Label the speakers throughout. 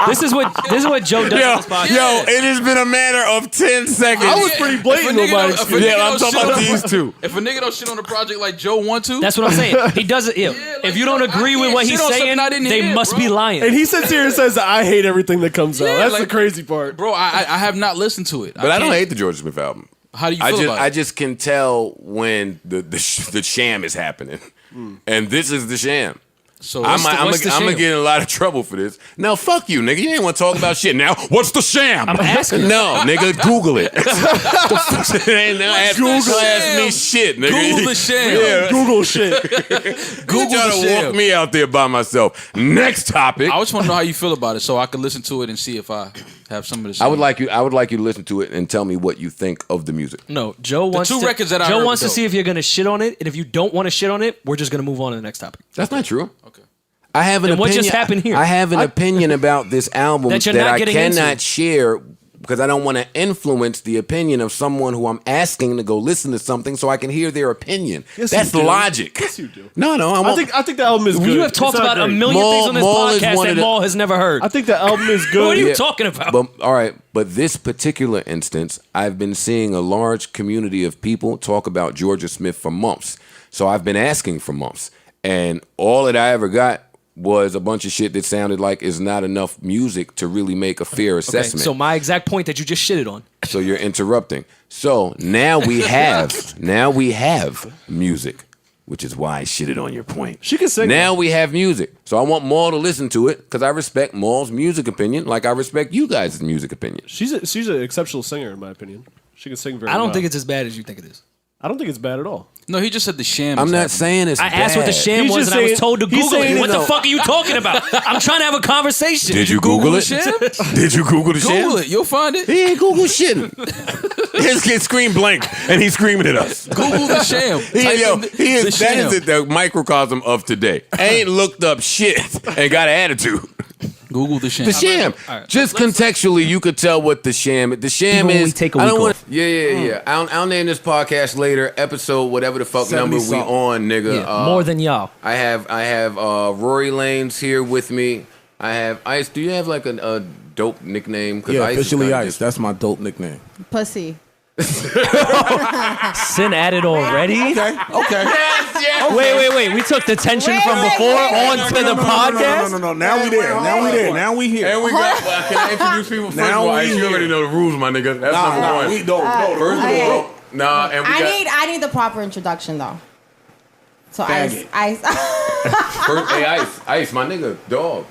Speaker 1: This is what Joe does on this podcast.
Speaker 2: Yo, it has been a matter of 10 seconds.
Speaker 3: I was pretty blatant on my experience.
Speaker 2: Yeah, I'm talking about these two.
Speaker 4: If a nigga don't shit on the project like Joe want to,
Speaker 1: That's what I'm saying. He does it.
Speaker 4: like,
Speaker 1: If you don't agree with what he's
Speaker 4: shit on
Speaker 1: saying,
Speaker 4: something I didn't
Speaker 1: they
Speaker 4: hear,
Speaker 1: must
Speaker 4: bro.
Speaker 1: be lying.
Speaker 3: And he sits here and says that I hate everything that comes out. That's the crazy part.
Speaker 4: bro. I have not listened to it.
Speaker 2: But I don't hate the George Smith album.
Speaker 4: How do you feel about it?
Speaker 2: I just can tell when the sham is happening. And this is the sham.
Speaker 4: So
Speaker 2: I'm
Speaker 4: what's the
Speaker 2: gonna
Speaker 4: sham?
Speaker 2: get in a lot of trouble for this. Now, fuck you, nigga. You ain't want to talk about shit. Now, what's the sham?
Speaker 1: I'm asking.
Speaker 2: No, nigga, Google it. Ask me shit, nigga.
Speaker 4: Google the sham.
Speaker 2: Yeah.
Speaker 3: Google shit.
Speaker 2: Google trying to
Speaker 4: sham.
Speaker 2: walk me out there by myself. Next topic.
Speaker 4: I just want to know how you feel about it, so I can listen to it and see if I have some of the same.
Speaker 2: I would like you to listen to it and tell me what you think of the music.
Speaker 1: No, Joe wants
Speaker 4: two records that I
Speaker 1: Joe
Speaker 4: heard
Speaker 1: wants to
Speaker 4: dope.
Speaker 1: see if you're gonna shit on it, and if you don't want to shit on it, we're just gonna move on to the next topic.
Speaker 2: That's not true.
Speaker 4: Okay.
Speaker 2: I have an
Speaker 1: Then
Speaker 2: opinion.
Speaker 1: what just happened here?
Speaker 2: I have an opinion about this album
Speaker 1: That you're
Speaker 2: that
Speaker 1: not
Speaker 2: I
Speaker 1: getting
Speaker 2: cannot
Speaker 1: into.
Speaker 2: share because I don't want to influence the opinion of someone who I'm asking to go listen to something so I can hear their opinion.
Speaker 3: Yes,
Speaker 2: That's
Speaker 3: you do.
Speaker 2: logic.
Speaker 3: Yes, you do.
Speaker 2: No,
Speaker 3: I think the album is good.
Speaker 1: You have talked
Speaker 3: It's not
Speaker 1: about a
Speaker 3: great.
Speaker 1: million things on this
Speaker 2: Maul is
Speaker 1: podcast
Speaker 2: one
Speaker 1: that
Speaker 2: of the-
Speaker 1: Maul has never heard.
Speaker 3: I think the album is good.
Speaker 1: What are you talking about?
Speaker 2: But all right, but this particular instance, I've been seeing a large community of people talk about Georgia Smith for months. So I've been asking for months, and all that I ever got was a bunch of shit that sounded like is not enough music to really make a fair
Speaker 1: Okay,
Speaker 2: assessment.
Speaker 1: so my exact point that you just shitted on.
Speaker 2: So you're interrupting. So now we have music, which is why I shitted on your point.
Speaker 3: She can sing.
Speaker 2: Now we have music. So I want Maul to listen to it because I respect Maul's music opinion like I respect you guys' music opinion.
Speaker 3: She's an exceptional singer in my opinion. She can sing very
Speaker 1: I
Speaker 3: well.
Speaker 1: don't think it's as bad as you think it is.
Speaker 3: I don't think it's bad at all.
Speaker 4: No, he just said the sham.
Speaker 2: I'm
Speaker 4: is
Speaker 2: not
Speaker 4: happening.
Speaker 2: saying it's
Speaker 1: I asked what the
Speaker 2: bad.
Speaker 1: sham
Speaker 3: He's
Speaker 1: was,
Speaker 3: just
Speaker 1: and I was
Speaker 3: saying-
Speaker 1: told to
Speaker 3: he's
Speaker 1: Google
Speaker 3: saying
Speaker 1: it.
Speaker 3: it
Speaker 1: What the
Speaker 3: though.
Speaker 1: fuck are you talking about? I'm trying to have a conversation.
Speaker 2: Did you Google it?
Speaker 4: Sham?
Speaker 2: Did you Google the sham?
Speaker 4: Google it. You'll find it.
Speaker 2: He ain't Google shitting. His kid screamed blank, and he's screaming at us.
Speaker 4: Google the sham. Type in
Speaker 2: That
Speaker 4: the
Speaker 2: is
Speaker 4: sham.
Speaker 2: the microcosm of today. Ain't looked up shit and got an attitude.
Speaker 4: Google the sham.
Speaker 2: The sham.
Speaker 1: All right.
Speaker 2: Just contextually, you could tell what the sham. The sham
Speaker 1: Even when
Speaker 2: is.
Speaker 1: we take a
Speaker 2: I don't
Speaker 1: week
Speaker 2: wanna-
Speaker 1: off.
Speaker 2: Yeah. I'll name this podcast later. Episode whatever the fuck
Speaker 5: 70
Speaker 2: number we
Speaker 5: something.
Speaker 2: on, nigga.
Speaker 1: Yeah, more than y'all.
Speaker 2: I have Rory Lanes here with me. I have Ice. Do you have like a dope nickname? 'Cause
Speaker 5: Yeah,
Speaker 2: Ice is
Speaker 5: officially
Speaker 2: kinda
Speaker 5: Ice.
Speaker 2: just-
Speaker 5: That's my dope nickname.
Speaker 6: Pussy.
Speaker 1: Sin added already?
Speaker 5: Okay.
Speaker 1: Wait. We took the tension from before onto the podcast?
Speaker 5: No. Now we there. Now we here.
Speaker 2: And we got. Well, can I introduce people first?
Speaker 5: Now
Speaker 2: of all,
Speaker 5: we
Speaker 2: Ice, you
Speaker 5: here.
Speaker 2: already know the rules, my nigga. That's number
Speaker 5: Nah,
Speaker 2: one.
Speaker 5: we don't.
Speaker 2: First
Speaker 6: okay.
Speaker 2: of all, nah, and we got.
Speaker 6: I need the proper introduction though. So
Speaker 5: Faggot.
Speaker 6: Ice.
Speaker 2: First, hey, Ice, my nigga, dog.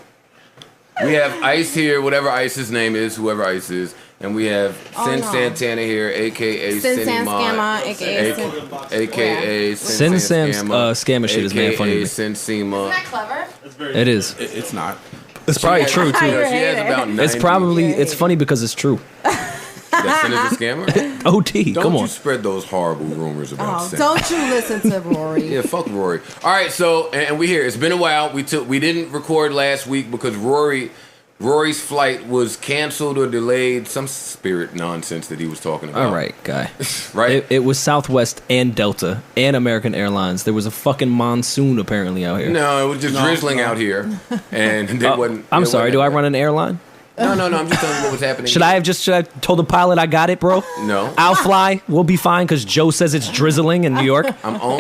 Speaker 2: We have Ice here, whatever Ice's name is, whoever Ice is, and we have Sin
Speaker 6: no.
Speaker 2: Santana here, aka
Speaker 6: Sin
Speaker 2: Cindy
Speaker 6: San
Speaker 2: Mod,
Speaker 6: Scamma, aka Sin.
Speaker 2: aka
Speaker 1: Sin Sam's, scammer shit is mad funny to me.
Speaker 2: Sin Sema.
Speaker 6: Clever?
Speaker 1: It is.
Speaker 5: It's not.
Speaker 1: It's probably true,
Speaker 6: You're
Speaker 1: too.
Speaker 2: She has
Speaker 6: hater.
Speaker 2: about 90.
Speaker 1: It's probably, it's funny because it's true.
Speaker 2: That Sin is a scammer.
Speaker 1: OT,
Speaker 2: Don't
Speaker 1: come
Speaker 2: you
Speaker 1: on.
Speaker 2: spread those horrible rumors about
Speaker 6: Oh,
Speaker 2: Sin.
Speaker 6: don't you listen to Rory.
Speaker 2: Yeah, fuck Rory. All right, so and we here. It's been a while. We didn't record last week because Rory's flight was canceled or delayed. Some spirit nonsense that he was talking about.
Speaker 1: All right, guy.
Speaker 2: Right?
Speaker 1: It was Southwest and Delta and American Airlines. There was a fucking monsoon apparently out here.
Speaker 2: No, it was just drizzling out here, and there wasn't.
Speaker 1: I'm
Speaker 2: there
Speaker 1: sorry.
Speaker 2: wasn't-
Speaker 1: Do I run an airline?
Speaker 2: No. I'm just telling you what was happening.
Speaker 1: Should I have told the pilot I got it, bro?
Speaker 2: No.
Speaker 1: I'll fly. We'll be fine because Joe says it's drizzling in New York.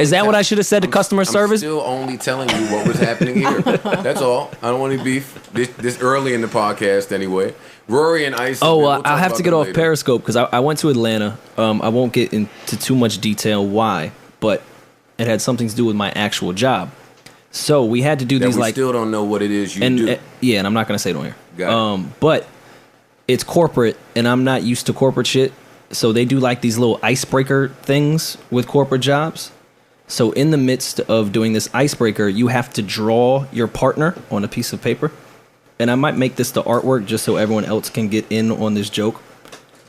Speaker 1: Is that what I should have said to customer service?
Speaker 2: I'm still only telling you what was happening here. That's all. I don't want any beef this early in the podcast anyway. Rory and Ice.
Speaker 1: Oh,
Speaker 2: we'll talk
Speaker 1: I'll have
Speaker 2: about
Speaker 1: to get
Speaker 2: them
Speaker 1: off
Speaker 2: later.
Speaker 1: Periscope because I went to Atlanta. I won't get into too much detail why, but it had something to do with my actual job. So we had to do
Speaker 2: That
Speaker 1: these
Speaker 2: we
Speaker 1: like,
Speaker 2: still don't know what it is you
Speaker 1: and
Speaker 2: do.
Speaker 1: yeah, and I'm not gonna say it on here.
Speaker 2: Got it.
Speaker 1: But it's corporate, and I'm not used to corporate shit. So they do like these little icebreaker things with corporate jobs. So in the midst of doing this icebreaker, you have to draw your partner on a piece of paper. And I might make this the artwork just so everyone else can get in on this joke.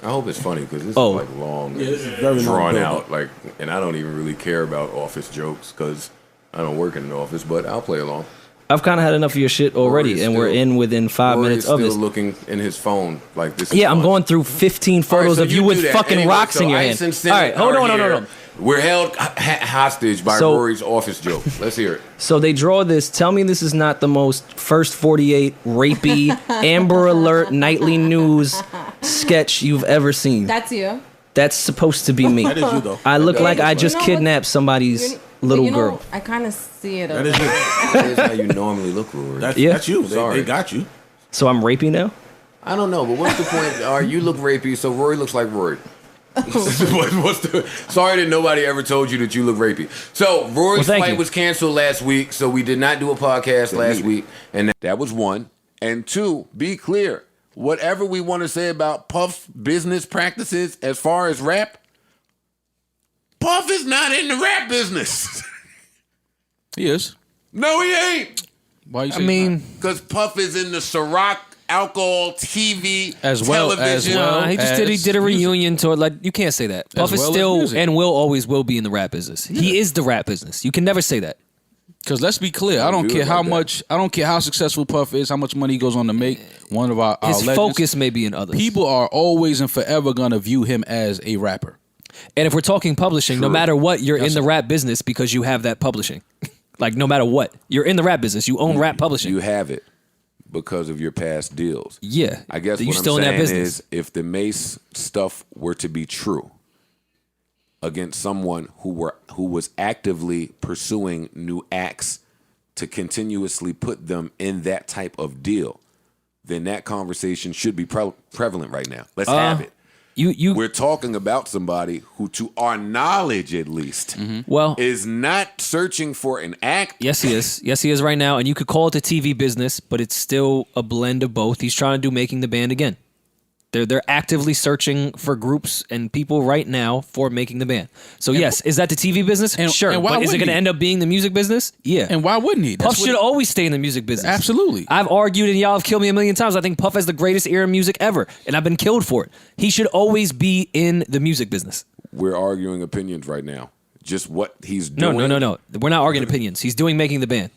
Speaker 2: I hope it's funny because this
Speaker 1: Oh.
Speaker 2: is like long,
Speaker 5: Yeah, this is very long
Speaker 2: drawn
Speaker 5: build-up.
Speaker 2: out. Like, and I don't even really care about office jokes because I don't work in an office. But I'll play along.
Speaker 1: I've kind of had enough of your shit already,
Speaker 2: Rory's
Speaker 1: and we're
Speaker 2: still-
Speaker 1: in within 5
Speaker 2: Rory's
Speaker 1: minutes of
Speaker 2: still
Speaker 1: this.
Speaker 2: looking in his phone like this. Is
Speaker 1: Yeah, I'm
Speaker 2: fun.
Speaker 1: going through 15 photos
Speaker 2: so
Speaker 1: of you
Speaker 2: you
Speaker 1: with
Speaker 2: do that.
Speaker 1: fucking
Speaker 2: Anyway,
Speaker 1: rocks
Speaker 2: so
Speaker 1: in your
Speaker 2: Ice
Speaker 1: hand.
Speaker 2: and Sin
Speaker 1: All right, hold
Speaker 2: are
Speaker 1: on.
Speaker 2: here. We're held hostage by Rory's office joke. Let's hear it.
Speaker 1: So they draw this. Tell me this is not the most first 48 rapey Amber Alert nightly news sketch you've ever seen.
Speaker 6: That's you.
Speaker 1: That's supposed to be me.
Speaker 5: That is you, though.
Speaker 1: I look like I just
Speaker 6: You know
Speaker 1: kidnapped somebody's little girl.
Speaker 6: I kind of see it.
Speaker 5: That is you.
Speaker 2: That is how you normally look, Rory.
Speaker 5: That's you.
Speaker 2: Sorry.
Speaker 5: They got you.
Speaker 1: So I'm rapey now?
Speaker 2: I don't know, but what's the point? You look rapey, so Rory looks like Rory. Sorry that nobody ever told you that you look rapey. So Rory's flight was canceled last week, so we did not do a podcast last week, and that was one. And two, be clear, whatever we want to say about Puff's business practices as far as rap, Puff is not in the rap business.
Speaker 4: He is.
Speaker 2: No, he ain't.
Speaker 4: Why you say
Speaker 2: Because Puff is in the Ciroc alcohol, TV,
Speaker 4: as well
Speaker 2: television.
Speaker 1: He did a reunion tour. Like, you can't say that. Puff is still and always will be in the rap business. Yeah. He is the rap business. You can never say that.
Speaker 4: Because let's be clear, I don't care how successful Puff is, how much money he goes on to make. One of our
Speaker 1: his
Speaker 4: legends,
Speaker 1: focus may be in others.
Speaker 4: People are always and forever gonna view him as a rapper.
Speaker 1: And if we're talking publishing, no matter what, you're in the rap business because you have that publishing. Like, no matter what, you're in the rap business. You own rap publishing.
Speaker 2: You have it because of your past deals.
Speaker 1: Yeah.
Speaker 2: I guess
Speaker 1: you
Speaker 2: what
Speaker 1: still
Speaker 2: I'm
Speaker 1: in that
Speaker 2: saying
Speaker 1: business.
Speaker 2: is if the Mace stuff were to be true against someone who was actively pursuing new acts to continuously put them in that type of deal, then that conversation should be prevalent right now. Let's have it. We're talking about somebody who, to our knowledge at least, is not searching for an act.
Speaker 1: Yes, he is. Yes, he is right now. And you could call it the TV business, but it's still a blend of both. He's trying to do Making the Band again. They're actively searching for groups and people right now for Making the Band. So yes, is that the TV business? Sure. But is it going to end up being the music business? Yeah.
Speaker 4: And why wouldn't he?
Speaker 1: Puff should always stay in the music business.
Speaker 4: Absolutely.
Speaker 1: I've argued and y'all have killed me a million times. I think Puff has the greatest ear in music ever, and I've been killed for it. He should always be in the music business.
Speaker 2: We're arguing opinions right now. Just what he's doing.
Speaker 1: No. We're not arguing opinions. He's doing Making the Band.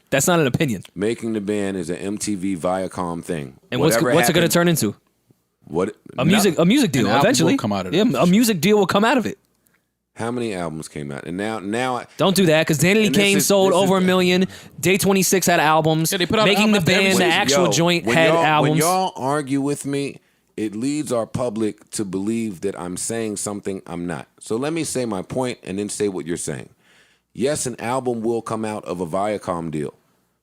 Speaker 1: That's not an opinion.
Speaker 2: Making the Band is an MTV Viacom thing.
Speaker 1: And what's it going to turn into?
Speaker 2: What
Speaker 1: a music deal eventually
Speaker 4: will come out of it.
Speaker 1: Yeah, a music deal will come out of it.
Speaker 2: How many albums came out? And now
Speaker 1: don't do that because Danity Kane sold over 1 million. Day 26 had albums.
Speaker 4: Yeah, they put out
Speaker 1: Making the Band, the actual joint had albums.
Speaker 2: When y'all argue with me, it leads our public to believe that I'm saying something I'm not. So let me say my point and then say what you're saying. Yes, an album will come out of a Viacom deal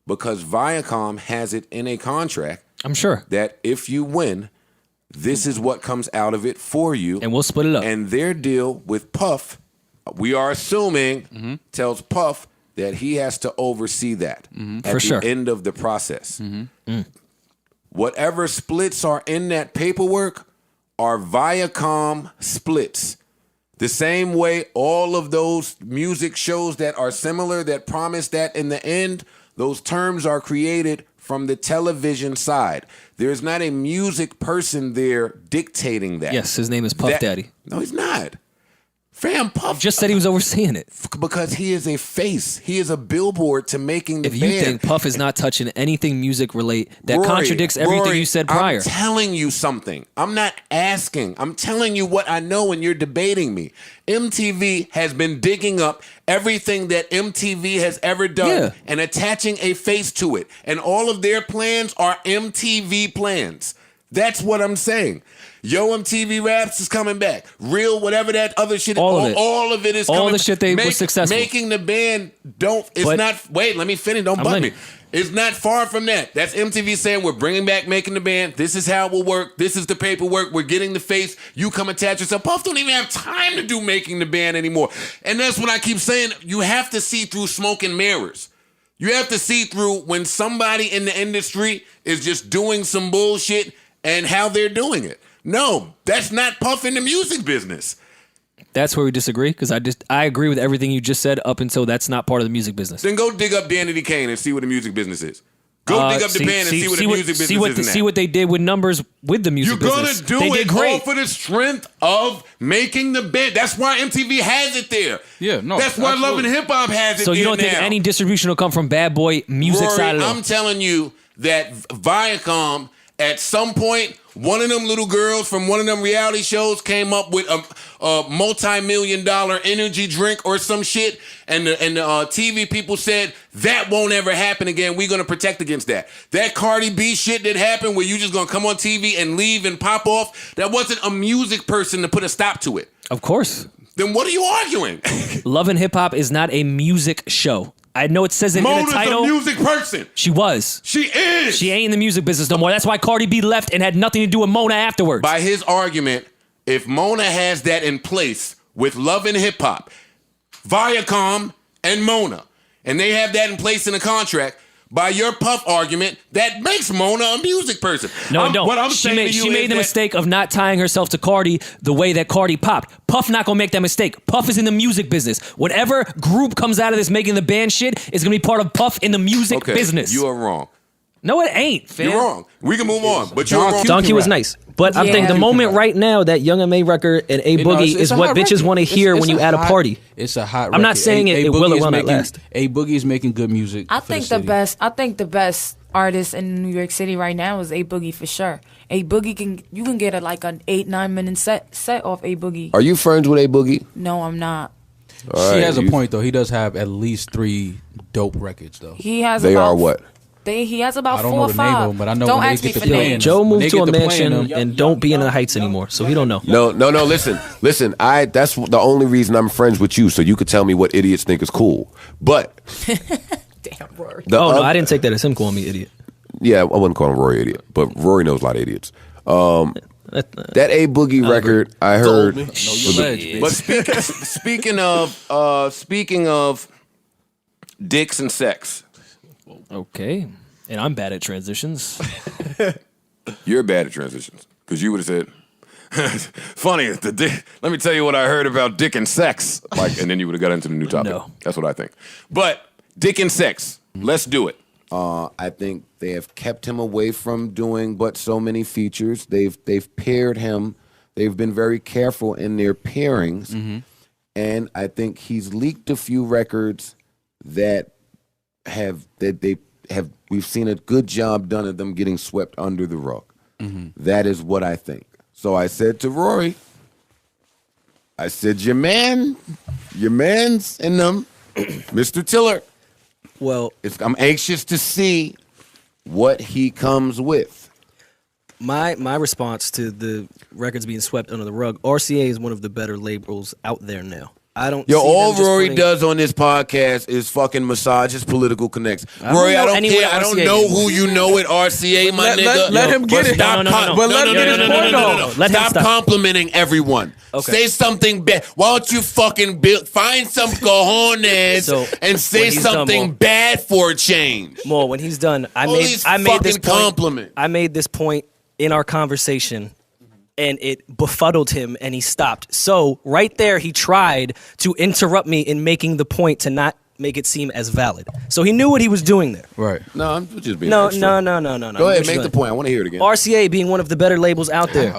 Speaker 2: because Viacom has it in a contract.
Speaker 1: I'm sure
Speaker 2: that if you win, this is what comes out of it for you.
Speaker 1: And we'll split it up.
Speaker 2: And their deal with Puff, we are assuming, tells Puff that he has to oversee that at the end of the process. Whatever splits are in that paperwork are Viacom splits. The same way all of those music shows that are similar that promise that in the end, those terms are created from the television side. There's not a music person there dictating that.
Speaker 1: Yes, his name is Puff Daddy.
Speaker 2: No, he's not. Fam, Puff
Speaker 1: just said he was overseeing it.
Speaker 2: Because he is a face. He is a billboard to Making the Band.
Speaker 1: If you think Puff is not touching anything music relate, that contradicts everything you said prior.
Speaker 2: I'm telling you something. I'm not asking. I'm telling you what I know and you're debating me. MTV has been digging up everything that MTV has ever done and attaching a face to it. And all of their plans are MTV plans. That's what I'm saying. Yo MTV Raps is coming back. Real, whatever that other shit. All of it is coming.
Speaker 1: All the shit they were successful.
Speaker 2: Making the Band wait, let me finish. Don't butt me. It's not far from that. That's MTV saying we're bringing back Making the Band. This is how it will work. This is the paperwork. We're getting the face. You come attach yourself. Puff don't even have time to do Making the Band anymore. And that's what I keep saying. You have to see through smoke and mirrors. You have to see through when somebody in the industry is just doing some bullshit and how they're doing it. No, that's not Puff in the music business.
Speaker 1: That's where we disagree, because I agree with everything you just said up until that's not part of the music business.
Speaker 2: Then go dig up Danity Kane and see what the music business is. Go dig up the band and see what the music business is.
Speaker 1: See what they did with numbers with the music business.
Speaker 2: You're going to do it all for the strength of Making the Band. That's why MTV has it there.
Speaker 4: Yeah, no.
Speaker 2: That's why Love and Hip Hop has it there.
Speaker 1: So you don't think any distribution will come from Bad Boy music
Speaker 2: Rory,
Speaker 1: side of it?
Speaker 2: I'm telling you that Viacom at some point one of them little girls from one of them reality shows came up with a multi-million-dollar energy drink or some shit, and the TV people said that won't ever happen again. We're gonna protect against that. That Cardi B shit that happened, where you just gonna come on TV and leave and pop off, that wasn't a music person to put a stop to it.
Speaker 1: Of course.
Speaker 2: Then what are you arguing?
Speaker 1: Love and Hip Hop is not a music show. I know it says it in the title.
Speaker 2: Mona's a music person.
Speaker 1: She was.
Speaker 2: She is.
Speaker 1: She ain't in the music business no more. That's why Cardi B left and had nothing to do with Mona afterwards.
Speaker 2: By his argument, if Mona has that in place with Love and Hip Hop, Viacom and Mona, and they have that in place in a contract, by your Puff argument, that makes Mona a music person.
Speaker 1: No, no.
Speaker 2: What I'm
Speaker 1: she
Speaker 2: saying
Speaker 1: made,
Speaker 2: to you
Speaker 1: she
Speaker 2: is
Speaker 1: made the
Speaker 2: that-
Speaker 1: mistake of not tying herself to Cardi the way that Cardi popped. Puff not gonna make that mistake. Puff is in the music business. Whatever group comes out of this making the band shit is gonna be part of Puff in the music business.
Speaker 2: You are wrong.
Speaker 1: No, it ain't, fam.
Speaker 2: You're wrong. We can move on, but you're wrong.
Speaker 1: Donkey was nice. But I'm thinking the moment right now that Young M.A. record and A Boogie is what bitches want to hear when you add a party.
Speaker 4: It's a hot record.
Speaker 1: I'm not saying it will or will not last.
Speaker 4: A Boogie is making good music.
Speaker 7: I think the best artist in New York City right now is A Boogie for sure. A Boogie you can get an 8-9 minute set off A Boogie.
Speaker 2: Are you friends with A Boogie?
Speaker 7: No, I'm not.
Speaker 4: She has a point though. He does have at least 3 dope records though.
Speaker 7: He has.
Speaker 2: They are what?
Speaker 7: He has about
Speaker 4: I don't
Speaker 7: 4
Speaker 4: know
Speaker 7: or
Speaker 4: the
Speaker 7: 5.
Speaker 4: name of them, but I know
Speaker 7: don't
Speaker 4: when they
Speaker 7: ask me
Speaker 4: get
Speaker 7: for
Speaker 4: to playing
Speaker 7: names.
Speaker 1: Joe
Speaker 4: When
Speaker 1: moved
Speaker 4: they
Speaker 1: to
Speaker 4: get
Speaker 1: a
Speaker 4: to playing
Speaker 1: mansion
Speaker 4: them-
Speaker 1: and don't be in the Heights anymore, so he don't know.
Speaker 2: No. Listen. That's the only reason I'm friends with you, so you could tell me what idiots think is cool. But
Speaker 7: Damn, Rory.
Speaker 1: No, I didn't take that as him calling me idiot.
Speaker 2: Yeah, I wouldn't call him Rory idiot, but Rory knows a lot of idiots. That A Boogie record, I heard. But speaking of dicks and sex,
Speaker 1: Okay. And I'm bad at transitions.
Speaker 2: you're bad at transitions because you would have said, "Funny, let me tell you what I heard about dick and sex," and then you would have got into the new topic.
Speaker 1: No.
Speaker 2: That's what I think. But dick and sex, let's do it. I think they have kept him away from doing but so many features. They've paired him. They've been very careful in their pairings, and I think he's leaked a few records that we've seen a good job done of them getting swept under the rug. That is what I think. So I said to Rory, I said, your man's in them, Mr. Tiller.
Speaker 1: Well,
Speaker 2: I'm anxious to see what he comes with.
Speaker 1: my response to the records being swept under the rug, RCA is one of the better labels out there now. I don't.
Speaker 2: Yo,
Speaker 1: see
Speaker 2: all
Speaker 1: them just
Speaker 2: Rory
Speaker 1: putting-
Speaker 2: does on this podcast is fucking massage his political connects.
Speaker 1: don't
Speaker 2: Rory, I
Speaker 1: know
Speaker 2: don't
Speaker 1: anyone
Speaker 2: care.
Speaker 1: at
Speaker 2: I don't
Speaker 1: RCA
Speaker 2: know
Speaker 1: anymore.
Speaker 2: who you know at RCA, my nigga.
Speaker 4: let him get it.
Speaker 2: Stop
Speaker 1: No.
Speaker 4: But let him get his point off.
Speaker 1: Let him
Speaker 2: Stop
Speaker 1: stop.
Speaker 2: complimenting everyone.
Speaker 1: Okay.
Speaker 2: Say something bad. Why don't you fucking find some cojones
Speaker 1: So,
Speaker 2: and
Speaker 1: when
Speaker 2: say
Speaker 1: he's done,
Speaker 2: something
Speaker 1: Mo.
Speaker 2: bad for a change?
Speaker 1: More when he's done. I
Speaker 2: All
Speaker 1: made
Speaker 2: these
Speaker 1: this
Speaker 2: fucking
Speaker 1: point.
Speaker 2: compliments.
Speaker 1: I made this point in our conversation, and it befuddled him, and he stopped. So right there, he tried to interrupt me in making the point to not make it seem as valid. So he knew what he was doing there.
Speaker 4: Right.
Speaker 2: No, I'm just being
Speaker 1: No.
Speaker 2: extra.
Speaker 1: Go
Speaker 2: Go ahead, make the point. I want to hear it again.
Speaker 1: RCA being one of the better labels out there.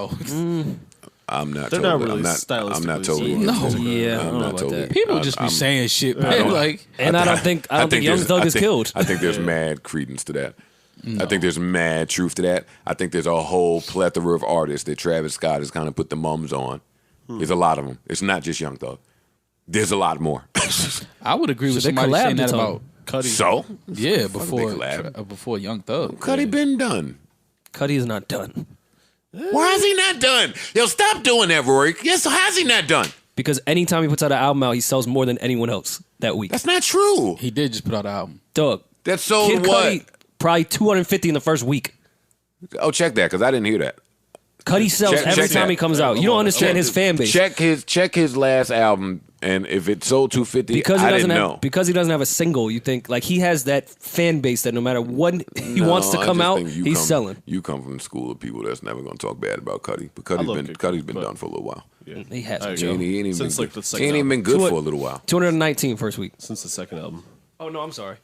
Speaker 2: I'm not.
Speaker 3: They're
Speaker 2: totally,
Speaker 3: not really
Speaker 2: I'm not
Speaker 3: stylistically
Speaker 2: totally.
Speaker 3: seen.
Speaker 4: No.
Speaker 1: Yeah, I
Speaker 2: I'm
Speaker 1: don't know
Speaker 2: not
Speaker 1: about
Speaker 2: totally.
Speaker 1: that.
Speaker 4: People just be saying shit, man.
Speaker 1: And I don't think Young Thug is killed.
Speaker 2: I think there's mad credence to that. I think there's mad truth to that. I think there's a whole plethora of artists that Travis Scott has kind of put the mums on. There's a lot of them. It's not just Young Thug. There's a lot more.
Speaker 4: I would agree with
Speaker 1: they
Speaker 4: somebody saying
Speaker 1: collabed
Speaker 4: that
Speaker 1: or
Speaker 4: about
Speaker 3: Cudi.
Speaker 2: So
Speaker 4: before Young Thug.
Speaker 2: Cudi been done.
Speaker 1: Cudi is not done.
Speaker 2: Why is he not done? Yo, stop doing that, Rory. Yes, so how's he not done?
Speaker 1: Because anytime he puts out an album out, he sells more than anyone else that week.
Speaker 2: That's not true.
Speaker 4: He did just put out an album.
Speaker 1: Dog.
Speaker 2: That sold
Speaker 1: Kid
Speaker 2: what?
Speaker 1: Cudi, probably 250 in the first week.
Speaker 2: Oh, check that because I didn't hear that.
Speaker 1: Cudi sells
Speaker 2: Check
Speaker 1: every time
Speaker 2: that.
Speaker 1: he comes out. You don't understand his fan base.
Speaker 2: Check his last album, and if it sold 250,
Speaker 1: Because he
Speaker 2: I
Speaker 1: doesn't
Speaker 2: didn't
Speaker 1: have
Speaker 2: know.
Speaker 1: because he doesn't have a single, you think like he has that fan base that no matter what he wants to
Speaker 2: I
Speaker 1: come
Speaker 2: just
Speaker 1: out,
Speaker 2: think
Speaker 1: he's selling.
Speaker 2: You come from the school of people that's never going to talk bad about Cudi. But
Speaker 3: love Kid Cudi,
Speaker 2: Cuddy's been
Speaker 3: but-
Speaker 2: done for a little while.
Speaker 3: Yeah.
Speaker 1: He has
Speaker 3: I
Speaker 1: been.
Speaker 3: agree.
Speaker 2: He ain't even
Speaker 3: Since
Speaker 2: been,
Speaker 3: like the
Speaker 2: he
Speaker 3: second
Speaker 2: ain't even been
Speaker 3: album.
Speaker 2: good for a little while.
Speaker 1: 219 first week.
Speaker 3: Since the second album.
Speaker 1: Oh no, I'm sorry.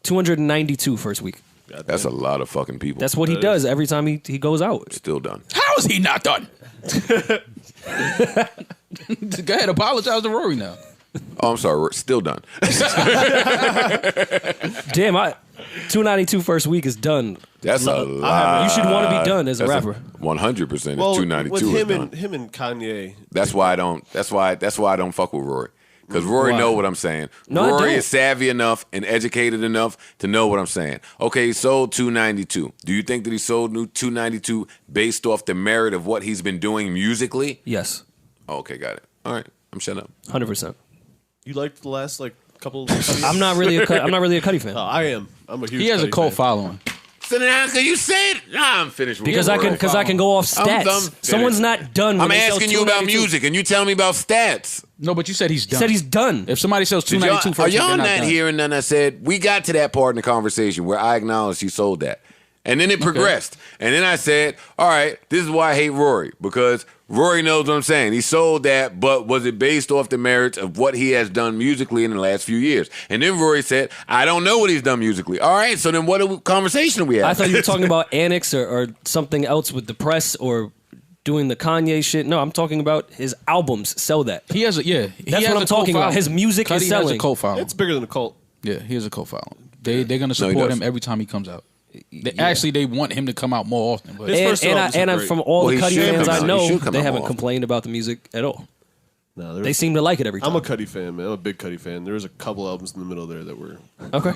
Speaker 1: 292 first week.
Speaker 2: That's a lot of fucking people.
Speaker 1: That's what he does every time he goes out.
Speaker 2: Still done.
Speaker 4: How is he not done? Go ahead, apologize to Rory now.
Speaker 2: Oh, I'm sorry. Still done.
Speaker 1: Damn,
Speaker 8: 292 first week is done.
Speaker 2: That's a lot.
Speaker 8: You should want to be done as a rapper.
Speaker 2: 100%.
Speaker 3: Well,
Speaker 2: 292
Speaker 3: with
Speaker 2: is
Speaker 3: him
Speaker 2: done.
Speaker 3: and him and Kanye.
Speaker 2: That's why I don't. That's why I don't fuck with Rory. Because Rory know what I'm saying.
Speaker 8: No, I
Speaker 2: Rory
Speaker 8: don't.
Speaker 2: is savvy enough and educated enough to know what I'm saying. Okay, he sold 292. Do you think that he sold 292 based off the merit of what he's been doing musically?
Speaker 8: Yes.
Speaker 2: Oh, okay, got it. All right, I'm shutting up.
Speaker 8: 100%.
Speaker 3: You liked the last couple of Cudi?
Speaker 8: I'm not really a Cudi fan.
Speaker 3: I am. I'm a huge.
Speaker 4: He has a
Speaker 3: Cudi
Speaker 4: cult
Speaker 3: fan.
Speaker 4: following.
Speaker 2: So then how can you say it? Nah, I'm finished with
Speaker 8: Because
Speaker 2: Rory.
Speaker 8: I can go off
Speaker 2: I'm
Speaker 8: stats.
Speaker 2: finished.
Speaker 8: Someone's not done.
Speaker 2: I'm
Speaker 8: when they sell
Speaker 2: asking you about
Speaker 8: 292.
Speaker 2: music, and you tell me about stats.
Speaker 4: No, but you said he's done.
Speaker 8: Said he's done.
Speaker 4: If somebody sells
Speaker 2: Did
Speaker 4: 292
Speaker 2: y'all,
Speaker 4: first,
Speaker 2: are y'all
Speaker 4: they're
Speaker 2: not
Speaker 4: done.
Speaker 2: hearing none? I said we got to that part in the conversation where I acknowledged he sold that, and then it progressed, and then I said, "All right, this is why I hate Rory because Rory knows what I'm saying. He sold that, but was it based off the merits of what he has done musically in the last few years?" And then Rory said, "I don't know what he's done musically." All right, so then what conversation are we having?
Speaker 8: I thought you were talking about Annex or something else with the press or doing the Kanye shit. No, I'm talking about his albums sell that.
Speaker 4: He has a
Speaker 8: That's
Speaker 4: he has
Speaker 8: what I'm
Speaker 4: a
Speaker 8: talking
Speaker 4: cult
Speaker 8: about. His
Speaker 4: following.
Speaker 8: music
Speaker 4: Cudi
Speaker 8: is selling.
Speaker 4: has a cult following.
Speaker 3: It's bigger than a cult.
Speaker 4: Yeah, he has a cult following. They're gonna
Speaker 2: he
Speaker 4: support
Speaker 2: does.
Speaker 4: him every time he comes out. Actually, they want him to come out more often. But
Speaker 3: His first albums are
Speaker 8: And
Speaker 3: great.
Speaker 8: from all
Speaker 2: Well,
Speaker 8: the
Speaker 2: he
Speaker 8: Cudi
Speaker 2: should
Speaker 8: fans
Speaker 2: come
Speaker 8: I
Speaker 2: out. He
Speaker 8: know,
Speaker 2: should come
Speaker 8: they
Speaker 2: out
Speaker 8: haven't
Speaker 2: more
Speaker 8: complained about the music at all.
Speaker 3: No,
Speaker 8: They seem to like it every time.
Speaker 3: I'm a Cudi fan, man. I'm a big Cudi fan. There was a couple albums in the middle there that were.
Speaker 8: Okay.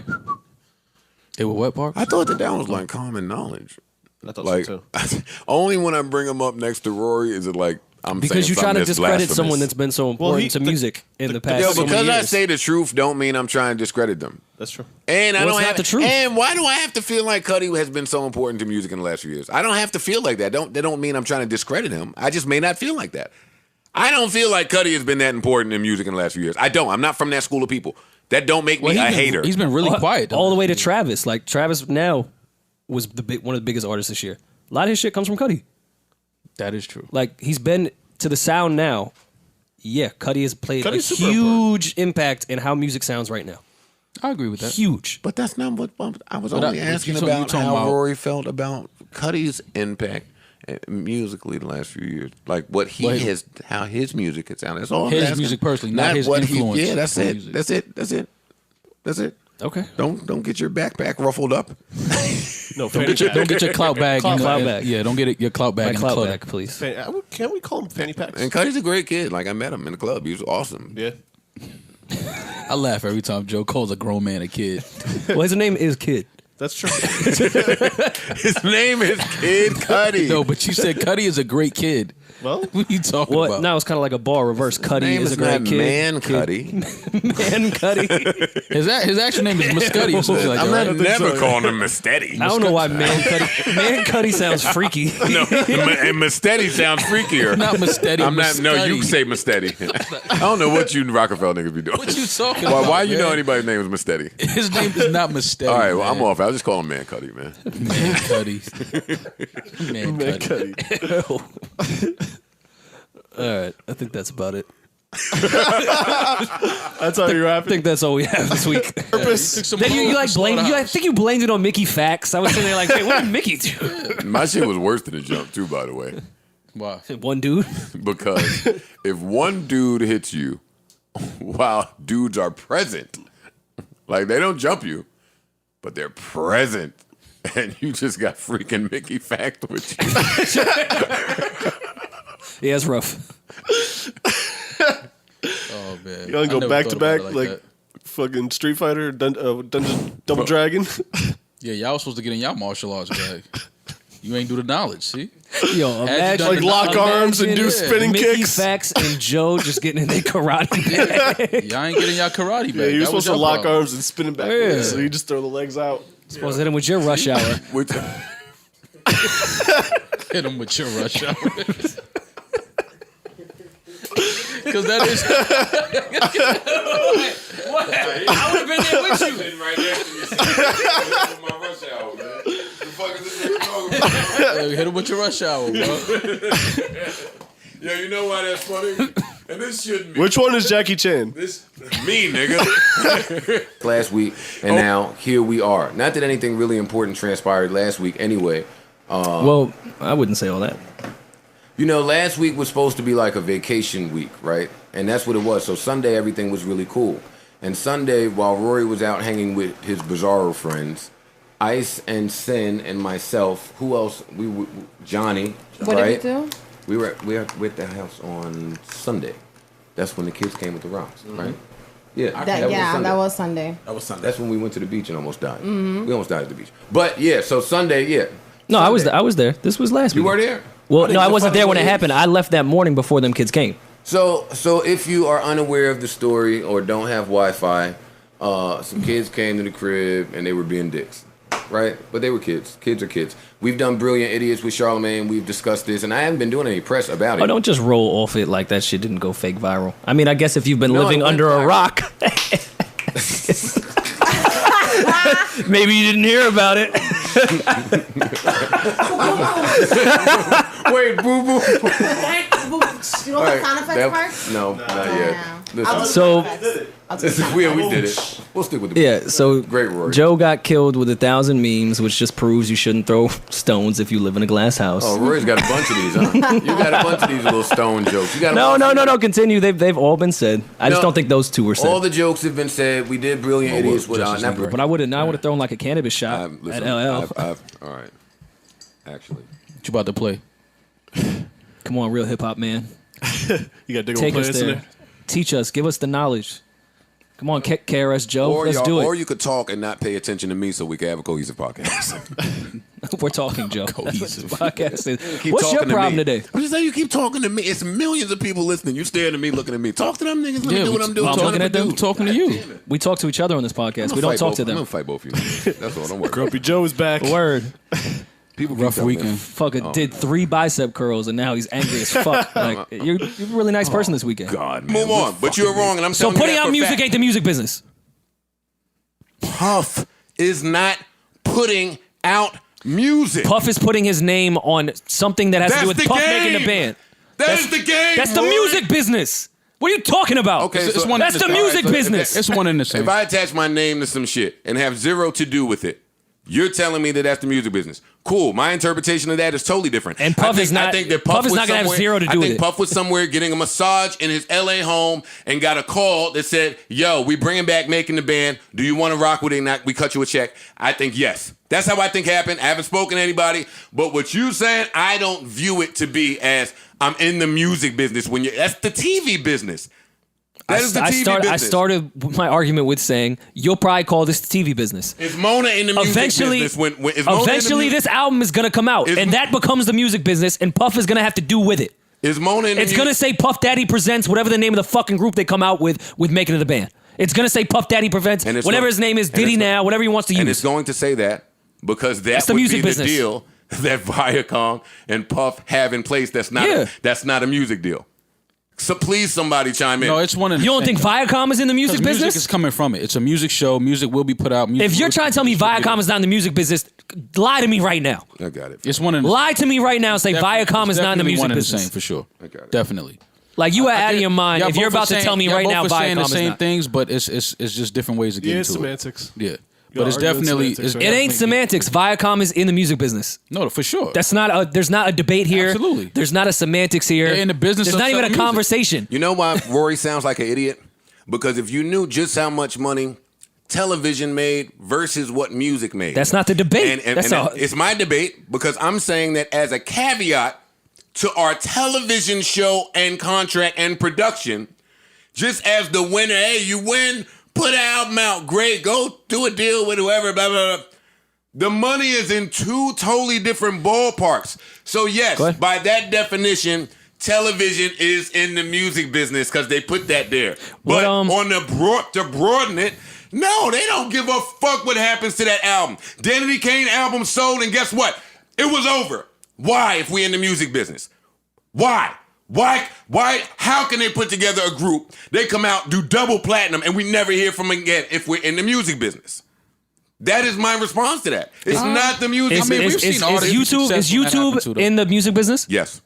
Speaker 4: they were what, Park?
Speaker 2: I thought that was like common knowledge.
Speaker 3: I thought
Speaker 2: Like
Speaker 3: so too.
Speaker 2: only when I bring him up next to Rory is it like I'm
Speaker 8: Because
Speaker 2: saying
Speaker 8: you're trying to
Speaker 2: something that's
Speaker 8: discredit
Speaker 2: blasphemous.
Speaker 8: someone that's been so important to music in the past.
Speaker 2: Yo,
Speaker 8: so many
Speaker 2: because I
Speaker 8: years.
Speaker 2: say the truth don't mean I'm trying to discredit them.
Speaker 3: That's true.
Speaker 2: And I
Speaker 8: Well,
Speaker 2: don't
Speaker 8: it's not
Speaker 2: have
Speaker 8: the truth.
Speaker 2: And why do I have to feel like Cudi has been so important to music in the last few years? I don't have to feel like that. That don't mean I'm trying to discredit him. I just may not feel like that. I don't feel like Cudi has been that important in music in the last few years. I don't. I'm not from that school of people. That don't make me a hater.
Speaker 4: He's been really quiet.
Speaker 8: all the way to Travis. Like Travis now was one of the biggest artists this year. A lot of his shit comes from Cudi.
Speaker 4: That is true.
Speaker 8: Like he's been to the sound now. Yeah, Cudi has played
Speaker 3: Cudi's
Speaker 8: a
Speaker 3: super
Speaker 8: huge impact in how music sounds right now.
Speaker 4: I agree with that.
Speaker 8: Huge.
Speaker 2: But that's not what I was
Speaker 4: But
Speaker 2: only
Speaker 4: I-
Speaker 2: asking
Speaker 4: you
Speaker 2: about
Speaker 4: talking
Speaker 2: how
Speaker 4: about-
Speaker 2: Rory felt about Cudi's impact musically the last few years. Like what he
Speaker 4: Well,
Speaker 2: has, how his music has sounded. That's all I'm
Speaker 4: His
Speaker 2: asking.
Speaker 4: music personally, not his
Speaker 2: what
Speaker 4: influence
Speaker 2: yeah, that's
Speaker 4: on
Speaker 2: it.
Speaker 4: music.
Speaker 2: That's it. That's it. That's it.
Speaker 8: Okay.
Speaker 2: Don't get your backpack ruffled up.
Speaker 3: No,
Speaker 4: Don't get your clout bag.
Speaker 8: Clout
Speaker 4: and-
Speaker 8: bag.
Speaker 4: Yeah, don't get it, your clout bag
Speaker 8: My
Speaker 4: in the
Speaker 8: clout
Speaker 4: club.
Speaker 8: back, please.
Speaker 3: Can't we call them fanny packs?
Speaker 2: And Cudi's a great kid. Like I met him in the club. He was awesome.
Speaker 3: Yeah.
Speaker 4: I laugh every time Joe calls a grown man a kid.
Speaker 8: Well, his name is Kid.
Speaker 3: That's true.
Speaker 2: His name is Kid Cudi.
Speaker 4: No, but you said Cudi is a great kid.
Speaker 3: Well,
Speaker 4: What are you talking
Speaker 8: Well,
Speaker 4: about?
Speaker 8: now it's kind of like a bar reverse. Cudi
Speaker 2: name
Speaker 8: is
Speaker 2: is
Speaker 8: a great
Speaker 2: not
Speaker 8: kid.
Speaker 2: Man
Speaker 8: Kid.
Speaker 2: Cudi.
Speaker 8: Man Cudi.
Speaker 4: His actual name is Muscuddy or something like
Speaker 2: I'm
Speaker 4: that.
Speaker 2: not
Speaker 4: Right?
Speaker 2: never calling him Mustetti.
Speaker 8: I don't know why Man Cudi. Man Cudi sounds freaky.
Speaker 2: No, and Mustetti sounds freakier.
Speaker 4: Not Mustetti.
Speaker 2: I'm not. No, you
Speaker 4: Muscuddy.
Speaker 2: say Mustetti. I don't know what you Rockefeller niggas be doing.
Speaker 4: What you talking
Speaker 2: Why?
Speaker 4: about?
Speaker 2: Why you know
Speaker 4: man?
Speaker 2: anybody's name is Mustetti?
Speaker 4: His name is not Mustetti.
Speaker 2: All right, well
Speaker 4: man.
Speaker 2: I'm off. I'll just call him Man Cudi, man.
Speaker 4: Man Cudi. Man Cudi.
Speaker 8: All right, I think that's about it.
Speaker 3: that's how you're
Speaker 8: I
Speaker 3: rapping.
Speaker 8: think that's all we have this week. Then you like blamed. I think you blamed it on Mickey Fax. I was sitting there like, wait, what did Mickey do?
Speaker 2: My shit was worse than a jump too, by the way,
Speaker 4: Why?
Speaker 8: One dude.
Speaker 2: because if one dude hits you while dudes are present, like they don't jump you, but they're present, and you just got freaking Mickey Fact with you.
Speaker 8: Yeah, it's rough.
Speaker 4: Oh man.
Speaker 3: You want
Speaker 4: I
Speaker 3: to go
Speaker 4: never
Speaker 3: back
Speaker 4: thought
Speaker 3: to
Speaker 4: about
Speaker 3: back
Speaker 4: it
Speaker 3: like
Speaker 4: that.
Speaker 3: fucking Street Fighter, Dungeon Double Dragon?
Speaker 4: Yeah, y'all was supposed to get in y'all martial arts bag. You ain't do the knowledge, see?
Speaker 8: Yo, imagine
Speaker 3: Like lock arms and do
Speaker 8: imagine
Speaker 3: spinning
Speaker 8: Mickey
Speaker 3: kicks.
Speaker 8: Fax and Joe just getting in their karate.
Speaker 4: Y'all ain't getting y'all karate bag.
Speaker 3: Yeah, you're
Speaker 4: That was
Speaker 3: supposed to
Speaker 4: your
Speaker 3: lock
Speaker 4: problem.
Speaker 3: arms and spin it backwards,
Speaker 8: Yeah.
Speaker 3: so you just throw the legs out.
Speaker 8: Supposed to hit him with your rush hour.
Speaker 2: Which-
Speaker 4: Hit him with your rush hour. Because that is.
Speaker 8: I would have been there with you.
Speaker 2: right next to me. My rush hour, man. The fuck is this nigga talking about?
Speaker 4: Hit him with your rush hour, bro.
Speaker 2: Yo, you know why that's funny? And this shouldn't be.
Speaker 3: Which one is Jackie Chan?
Speaker 2: This me, nigga. Last week, and now here we are. Not that anything really important transpired last week anyway.
Speaker 1: Well, I wouldn't say all that.
Speaker 2: You know, last week was supposed to be like a vacation week, right? And that's what it was. So Sunday, everything was really cool. And Sunday, while Rory was out hanging with his Bizarro friends, Ice and Sin and myself, who else? Johnny,
Speaker 6: What
Speaker 2: right?
Speaker 6: did we do?
Speaker 2: We were at the house on Sunday. That's when the kids came with the rocks, right? Yeah,
Speaker 6: That was Sunday.
Speaker 5: That was Sunday.
Speaker 2: That's when we went to the beach and almost died. We almost died at the beach. But yeah, so Sunday, yeah.
Speaker 1: No,
Speaker 2: Sunday.
Speaker 1: I was there. This was last week.
Speaker 2: You were there?
Speaker 1: Well, no, I
Speaker 2: the
Speaker 1: wasn't
Speaker 2: funny
Speaker 1: there when it
Speaker 2: thing is-
Speaker 1: happened. I left that morning before them kids came.
Speaker 2: So if you are unaware of the story or don't have Wi-Fi, some kids came to the crib and they were being dicks, right? But they were kids. Kids are kids. We've done Brilliant Idiots with Charlamagne. We've discussed this, and I haven't been doing any press about it.
Speaker 1: Oh, don't just roll off it like that shit didn't go fake viral. I mean, I guess if you've been
Speaker 2: No,
Speaker 1: living
Speaker 2: it went
Speaker 1: under a
Speaker 2: viral.
Speaker 1: rock, maybe you didn't hear about it.
Speaker 2: Wait, boo boo.
Speaker 6: You know the sound effects part?
Speaker 2: No, not yet. Listen,
Speaker 1: So
Speaker 2: we did it. We'll stick with the
Speaker 1: yeah, so
Speaker 2: Great Rory.
Speaker 1: Joe got killed with 1,000 memes, which just proves you shouldn't throw stones if you live in a glass house.
Speaker 2: Oh, Rory's got a bunch of these, huh? You got a bunch of these little stone jokes. You got a
Speaker 1: No. Continue. They've all been said. I just
Speaker 2: No.
Speaker 1: don't think those two were said.
Speaker 2: All the jokes have been said. We did Brilliant Idiots with
Speaker 4: Justice
Speaker 2: not
Speaker 4: and Grace.
Speaker 1: But I would have thrown like a cannabis shot
Speaker 2: listen,
Speaker 1: at LL.
Speaker 2: all right. Actually.
Speaker 4: What you about to play?
Speaker 1: Come on, real hip hop man.
Speaker 3: You got to dig
Speaker 1: Take
Speaker 3: on
Speaker 1: us
Speaker 3: players in
Speaker 1: there.
Speaker 3: there.
Speaker 1: Teach us. Give us the knowledge. Come on, KRS Joe. Let's do it.
Speaker 2: Or you could talk and not pay attention to me so we can have a cohesive podcast.
Speaker 1: We're talking, Joe. That's what this podcast is.
Speaker 2: Keep
Speaker 1: What's your
Speaker 2: talking to
Speaker 1: problem
Speaker 2: me.
Speaker 1: today?
Speaker 2: I'm just saying you keep talking to me. It's millions of people listening. You staring at me, looking at me. Talk to them niggas. Let me do what I'm doing.
Speaker 1: I'm looking at them.
Speaker 4: I'm talking to you.
Speaker 1: We talk to each other on this podcast. We don't talk to
Speaker 2: I'm
Speaker 1: them.
Speaker 2: gonna fight both of you. That's all. Don't worry.
Speaker 3: Grumpy Joe is back.
Speaker 1: Word.
Speaker 2: People
Speaker 4: Rough
Speaker 2: keep telling me.
Speaker 4: weekend.
Speaker 1: Fucking did 3 bicep curls and now he's angry as fuck. Like, you're a really nice person this weekend.
Speaker 2: God, man. Move on. But you're wrong, and I'm
Speaker 1: So
Speaker 2: telling you
Speaker 1: putting
Speaker 2: that
Speaker 1: out
Speaker 2: for a
Speaker 1: music
Speaker 2: fact.
Speaker 1: ain't the music business.
Speaker 2: Puff is not putting out music.
Speaker 1: Puff is putting his name on something that has to
Speaker 2: That's
Speaker 1: do with
Speaker 2: the
Speaker 1: Puff
Speaker 2: game.
Speaker 1: making the band.
Speaker 2: That's the game.
Speaker 1: That's the
Speaker 2: Rory.
Speaker 1: music business. What are you talking about?
Speaker 2: Okay,
Speaker 4: It's
Speaker 2: so
Speaker 4: one
Speaker 1: that's
Speaker 4: in
Speaker 1: the
Speaker 4: same.
Speaker 1: music
Speaker 4: All right,
Speaker 1: business.
Speaker 4: It's one in the same.
Speaker 2: if I attach my name to some shit and have zero to do with it, you're telling me that that's the music business. Cool. My interpretation of that is totally different.
Speaker 1: And Puff is not-
Speaker 2: I think that
Speaker 1: Puff is
Speaker 2: was
Speaker 1: not gonna have
Speaker 2: somewhere-
Speaker 1: zero to do
Speaker 2: I
Speaker 1: with
Speaker 2: think
Speaker 1: it.
Speaker 2: Puff was somewhere getting a massage in his LA home and got a call that said, "Yo, we bringing back making the band. Do you want to rock with it? Not we cut you a check." I think yes. That's how I think happened. I haven't spoken to anybody, but what you saying, I don't view it to be as I'm in the music business. That's the TV business. That is the TV business.
Speaker 1: I started my argument with saying you'll probably call this the TV business.
Speaker 2: Is Mona in the music business? Is Mona in the
Speaker 1: Eventually,
Speaker 2: music-
Speaker 1: this album is gonna come out, and that becomes the music business, and Puff is gonna have to do with it.
Speaker 2: Is Mona in the
Speaker 1: It's
Speaker 2: music?
Speaker 1: gonna say Puff Daddy Presents, whatever the name of the fucking group they come out with making it the band. It's gonna say Puff Daddy Presents,
Speaker 2: And it's
Speaker 1: whatever
Speaker 2: going-
Speaker 1: his name is,
Speaker 2: and
Speaker 1: Diddy
Speaker 2: it's
Speaker 1: now,
Speaker 2: going-
Speaker 1: whatever he wants to
Speaker 2: And
Speaker 1: use.
Speaker 2: it's going to say that because that
Speaker 1: It's the
Speaker 2: would
Speaker 1: music
Speaker 2: be
Speaker 1: business.
Speaker 2: the deal that Viacom and Puff have in place. That's not a music deal. So please, somebody chime in.
Speaker 4: No, it's one in the
Speaker 1: You don't
Speaker 4: same.
Speaker 1: think Viacom is in the music
Speaker 4: Because
Speaker 1: business?
Speaker 4: music is coming from it. It's a music show. Music will be put out. Music
Speaker 1: If you're
Speaker 4: will
Speaker 1: trying to tell me Viacom is not in the music business, lie to me right now.
Speaker 2: I got it.
Speaker 4: It's one in the
Speaker 1: Lie to me right now and say Viacom is not in the
Speaker 4: definitely
Speaker 1: music
Speaker 4: one in the
Speaker 1: business.
Speaker 4: same for sure.
Speaker 2: I got it.
Speaker 4: Definitely.
Speaker 1: Like you are out of your mind
Speaker 4: Y'all
Speaker 1: if you're
Speaker 4: both are
Speaker 1: about to
Speaker 4: saying-
Speaker 1: tell me
Speaker 4: y'all
Speaker 1: right
Speaker 4: both
Speaker 1: now
Speaker 4: are saying
Speaker 1: Viacom
Speaker 4: the
Speaker 1: is
Speaker 4: same
Speaker 1: not.
Speaker 4: things, but it's just different ways of getting
Speaker 3: Yeah, it's
Speaker 4: to
Speaker 3: semantics.
Speaker 4: it. Yeah,
Speaker 3: Y'all
Speaker 4: but it's
Speaker 3: arguing
Speaker 4: definitely
Speaker 3: semantics, right?
Speaker 1: It ain't semantics. Viacom is in the music business.
Speaker 4: No, for sure.
Speaker 1: That's not a. There's not a debate here.
Speaker 4: Absolutely.
Speaker 1: There's not a semantics here.
Speaker 4: They're in the business
Speaker 1: There's
Speaker 4: of
Speaker 1: not even a
Speaker 4: selling music.
Speaker 1: conversation.
Speaker 2: You know why Rory sounds like an idiot? Because if you knew just how much money television made versus what music made.
Speaker 1: That's not the debate.
Speaker 2: And
Speaker 1: That's all.
Speaker 2: it's my debate because I'm saying that as a caveat to our television show and contract and production, just as the winner, hey, you win, put an album out, great, go do a deal with whoever, blah, blah, blah. The money is in two totally different ballparks. So yes,
Speaker 1: Go ahead.
Speaker 2: by that definition, television is in the music business because they put that there. But on to broaden it, no, they don't give a fuck what happens to that album. Danity Kane album sold, and guess what? It was over. Why, if we in the music business? Why? How can they put together a group, they come out, do double platinum, and we never hear from them again if we're in the music business? That is my response to that. It's not the music
Speaker 1: Is,
Speaker 2: business.
Speaker 4: we've seen artists
Speaker 1: YouTube
Speaker 4: successful that happen too, though.
Speaker 1: in the music business?
Speaker 2: Yes.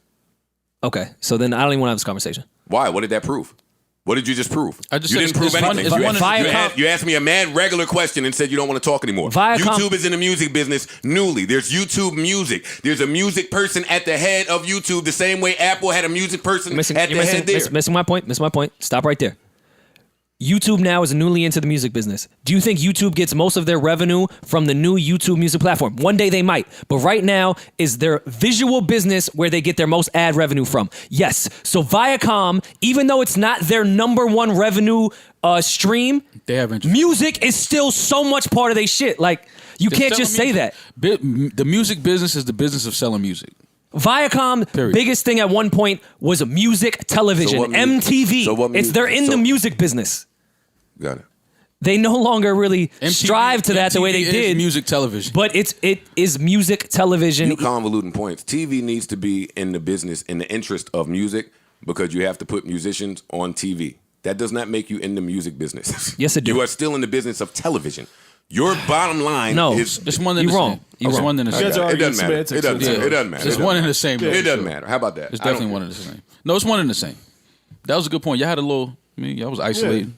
Speaker 1: Okay, so then I don't even want to have this conversation.
Speaker 2: Why? What did that prove? What did you just prove?
Speaker 4: I just
Speaker 2: you
Speaker 4: said
Speaker 2: didn't prove
Speaker 4: it's one-
Speaker 2: anything.
Speaker 4: it's
Speaker 2: You
Speaker 4: one
Speaker 2: asked-
Speaker 1: in-
Speaker 2: you asked me a mad regular question and said you don't want to talk anymore.
Speaker 1: Viacom-
Speaker 2: YouTube is in the music business newly. There's YouTube Music. There's a music person at the head of YouTube the same way Apple had a music person at the head there.
Speaker 1: Missing my point. Stop right there.
Speaker 8: YouTube now is newly into the music business. Do you think YouTube gets most of their revenue from the new YouTube music platform? One day they might, but right now is their visual business where they get their most ad revenue from. Yes. So Viacom, even though it's not their number one revenue stream,
Speaker 4: they have interest.
Speaker 8: Music is still so much part of their shit. Like, you can't just say that.
Speaker 4: The music business is the business of selling music.
Speaker 8: Viacom, biggest thing at one point was music television, MTV. They're in the music business.
Speaker 2: Got it.
Speaker 8: They no longer really strive to that the way they
Speaker 4: MTV
Speaker 8: did.
Speaker 4: Is music television,
Speaker 8: but it is music television.
Speaker 2: You convoluting points. TV needs to be in the business in the interest of music because you have to put musicians on TV. That does not make you in the music business.
Speaker 8: Yes, it does.
Speaker 2: You are still in the business of television. Your bottom line is
Speaker 4: it's one and the same. It's one and the same.
Speaker 2: It doesn't matter. It doesn't matter.
Speaker 4: It's one and the same.
Speaker 2: It doesn't matter. How about that?
Speaker 4: It's definitely one and the same. No, it's one and the same. That was a good point. Y'all had a little. I was isolated.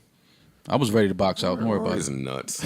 Speaker 4: I was ready to box out. Don't worry about it.
Speaker 2: It's nuts.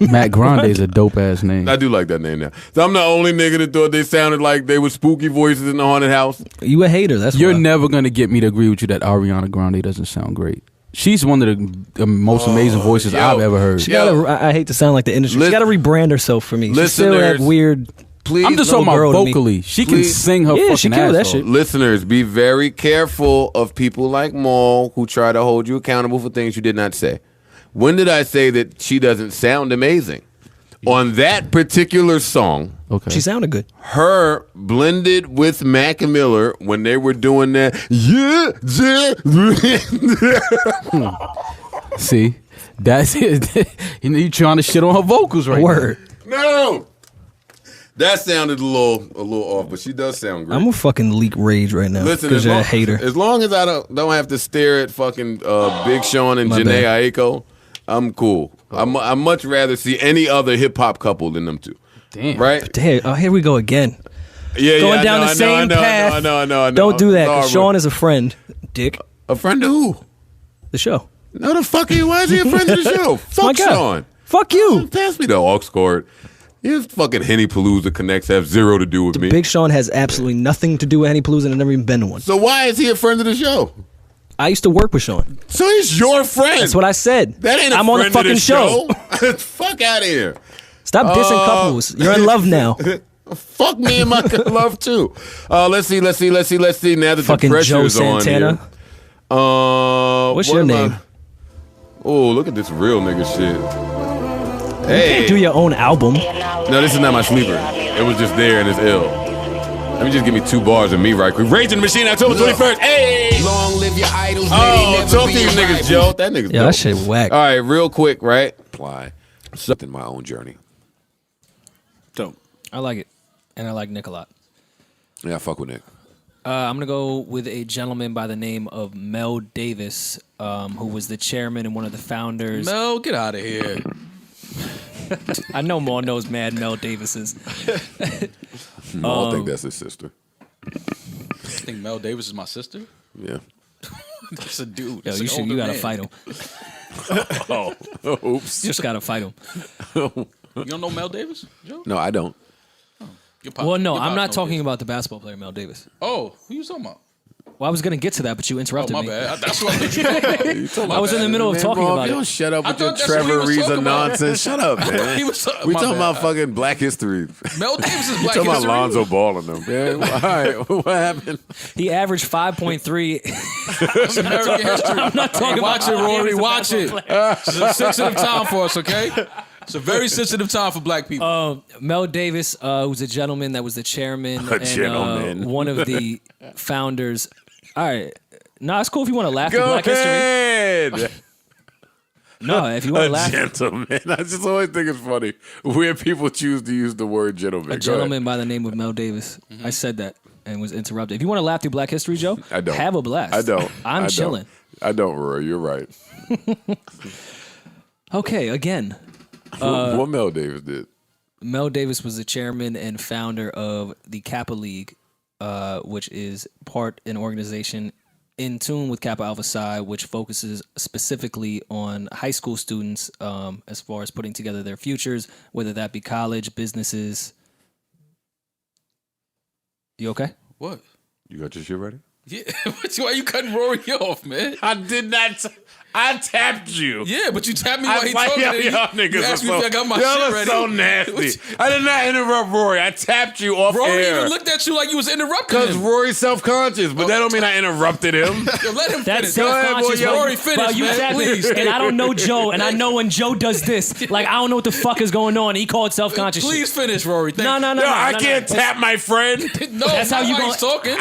Speaker 9: Matt Grande is a dope ass name.
Speaker 2: I do like that name now. So I'm the only nigga that thought they sounded like they were spooky voices in the haunted house.
Speaker 8: You a hater? That's
Speaker 9: You're never gonna get me to agree with you that Ariana Grande doesn't sound great. She's one of the most amazing voices I've ever heard.
Speaker 1: I hate to sound like the industry. She got to rebrand herself for me. She's still that weird.
Speaker 2: Please,
Speaker 9: I'm just talking about vocally. She can sing her fucking ass off.
Speaker 2: Listeners, be very careful of people like Maul who try to hold you accountable for things you did not say. When did I say that she doesn't sound amazing? On that particular song,
Speaker 1: she sounded good.
Speaker 2: Her blended with Mac and Miller when they were doing that.
Speaker 9: See, that's it. You trying to shit on her vocals right now.
Speaker 2: No. That sounded a little off, but she does sound great.
Speaker 1: I'm gonna fucking leak rage right now.
Speaker 2: Listen,
Speaker 1: because you're a hater.
Speaker 2: As long as I don't have to stare at fucking Big Sean and Jhené Aiko, I'm cool. I'd much rather see any other hip hop couple than them two.
Speaker 9: Damn.
Speaker 2: Right?
Speaker 1: Damn. Oh, here we go again. Going down the same path.
Speaker 2: No.
Speaker 1: Don't do that, because Sean is a friend, dick.
Speaker 2: A friend of who?
Speaker 1: The show.
Speaker 2: No, the fuck he. Why is he a friend of the show? Fuck Sean.
Speaker 1: Fuck you.
Speaker 2: Pass me the aux cord. His fucking Henny Palooza connects have zero to do with me.
Speaker 1: Big Sean has absolutely nothing to do with Henny Palooza and I've never even been to one.
Speaker 2: So why is he a friend of the show?
Speaker 1: I used to work with Sean.
Speaker 2: So he's your friend.
Speaker 1: That's what I said.
Speaker 2: That ain't
Speaker 1: I'm
Speaker 2: a
Speaker 1: on the
Speaker 2: friend
Speaker 1: fucking
Speaker 2: of the
Speaker 1: show.
Speaker 2: Fuck out of here.
Speaker 1: Stop dissing couples. You're in love now.
Speaker 2: Fuck me and my love too. Let's see. Now that
Speaker 1: fucking
Speaker 2: the pressure's
Speaker 1: Joe Santana.
Speaker 2: on here.
Speaker 1: What's your name?
Speaker 2: Oh, look at this real nigga shit.
Speaker 1: You can't do your own album.
Speaker 2: No, this is not my sleeper. It was just there and it's ill. Let me just give me 2 bars of me right quick. Raging the Machine, October 21st. Hey!
Speaker 10: Long live your idols.
Speaker 2: Talk to these niggas, Joe. That nigga's dope.
Speaker 1: That shit whack.
Speaker 2: All right, real quick, right? Apply something my own journey.
Speaker 3: Dope.
Speaker 8: I like it. And I like Nick a lot.
Speaker 2: Yeah, I fuck with Nick.
Speaker 8: I'm going to go with a gentleman by the name of Mel Davis, who was the chairman and one of the founders.
Speaker 4: Mel, get out of here.
Speaker 8: I know Maul knows mad Mel Davises.
Speaker 2: I think that's his sister.
Speaker 4: I think Mel Davis is my sister?
Speaker 2: Yeah.
Speaker 4: That's a dude.
Speaker 8: Yo,
Speaker 4: That's
Speaker 8: you gotta fight him.
Speaker 2: Oops.
Speaker 8: You just gotta fight him.
Speaker 4: You don't know Mel Davis, Joe?
Speaker 2: No, I don't.
Speaker 8: Well, no, I'm not talking about the basketball player Mel Davis.
Speaker 4: Oh, who you talking about?
Speaker 8: Well, I was gonna get to that, but you interrupted
Speaker 4: my
Speaker 8: me.
Speaker 4: bad. That's what
Speaker 8: I was in the middle of talking about
Speaker 2: you
Speaker 8: it.
Speaker 2: don't shut up
Speaker 4: I
Speaker 2: with your
Speaker 4: thought that's what he
Speaker 2: Trevor
Speaker 4: was
Speaker 2: Reza
Speaker 4: talking about.
Speaker 2: nonsense. Shut up, man.
Speaker 4: He was
Speaker 2: We
Speaker 4: my
Speaker 2: talking
Speaker 4: bad.
Speaker 2: about fucking Black History.
Speaker 4: Mel Davis is
Speaker 2: We
Speaker 4: Black
Speaker 2: talking about
Speaker 4: history.
Speaker 2: Lonzo Ball and them. Man. All right, what happened?
Speaker 8: He averaged 5.3.
Speaker 4: It's American history.
Speaker 8: I'm not talking
Speaker 4: Watch
Speaker 8: about
Speaker 4: it, Rory.
Speaker 8: him as a
Speaker 4: Watch it.
Speaker 8: basketball
Speaker 4: It's a sensitive time for us, okay? It's a very sensitive time for black people.
Speaker 8: Mel Davis, who's a gentleman that was the chairman and one of the founders. All right. No, it's cool if you want to laugh at Black History. No, if you want to laugh.
Speaker 2: Gentleman. I just always think it's funny where people choose to use the word gentleman.
Speaker 8: A gentleman by the name of Mel Davis. I said that and was interrupted. If you want to laugh through Black History, Joe,
Speaker 2: I don't.
Speaker 8: have a blast.
Speaker 2: I don't.
Speaker 8: I'm chilling.
Speaker 2: I don't, Rory. You're right.
Speaker 8: Okay, again.
Speaker 2: What Mel Davis did.
Speaker 8: Mel Davis was the chairman and founder of the Kappa League, which is an organization in tune with Kappa Alpha Psi, which focuses specifically on high school students as far as putting together their futures, whether that be college, businesses. You okay?
Speaker 4: What?
Speaker 2: You got your shit ready?
Speaker 4: Yeah, why you cutting Rory off, man?
Speaker 2: I did not. I tapped you.
Speaker 4: Yeah, but you tapped me while he talking.
Speaker 2: Y'all niggas
Speaker 4: you asked me if I got my
Speaker 2: y'all
Speaker 4: shit
Speaker 2: are
Speaker 4: ready.
Speaker 2: so nasty. I did not interrupt Rory. I tapped you off
Speaker 4: Rory
Speaker 2: air.
Speaker 4: even looked at you like you was interrupting
Speaker 2: Because
Speaker 4: him.
Speaker 2: Rory's self-conscious, but that don't mean I interrupted him.
Speaker 4: Yo, let him
Speaker 8: That's
Speaker 4: finish.
Speaker 8: self-conscious.
Speaker 2: Yo,
Speaker 4: Rory, finish,
Speaker 8: Well, you
Speaker 4: man,
Speaker 8: tapping,
Speaker 4: please.
Speaker 8: and I don't know Joe, and I know when Joe does this, like I don't know what the fuck is going on. He called self-conscious.
Speaker 4: Please finish, Rory.
Speaker 8: No.
Speaker 2: I can't tap my friend.
Speaker 4: No,
Speaker 8: That's how you
Speaker 4: he's talking.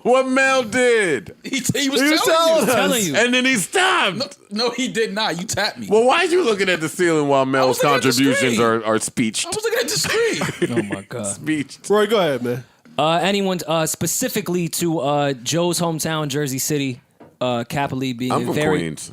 Speaker 2: What Mel did.
Speaker 4: He was telling you.
Speaker 8: telling you.
Speaker 2: And then he stopped.
Speaker 4: No, he did not. You tapped me.
Speaker 2: Well, why are you looking at the ceiling while Mel's
Speaker 4: looking at the
Speaker 2: contributions
Speaker 4: screen.
Speaker 2: are speeched?
Speaker 4: I was looking at the screen.
Speaker 8: Oh my god.
Speaker 2: Speeched.
Speaker 3: Roy, go ahead, man.
Speaker 8: Anyone specifically to Joe's hometown, Jersey City, Capitally being
Speaker 2: I'm from Queens.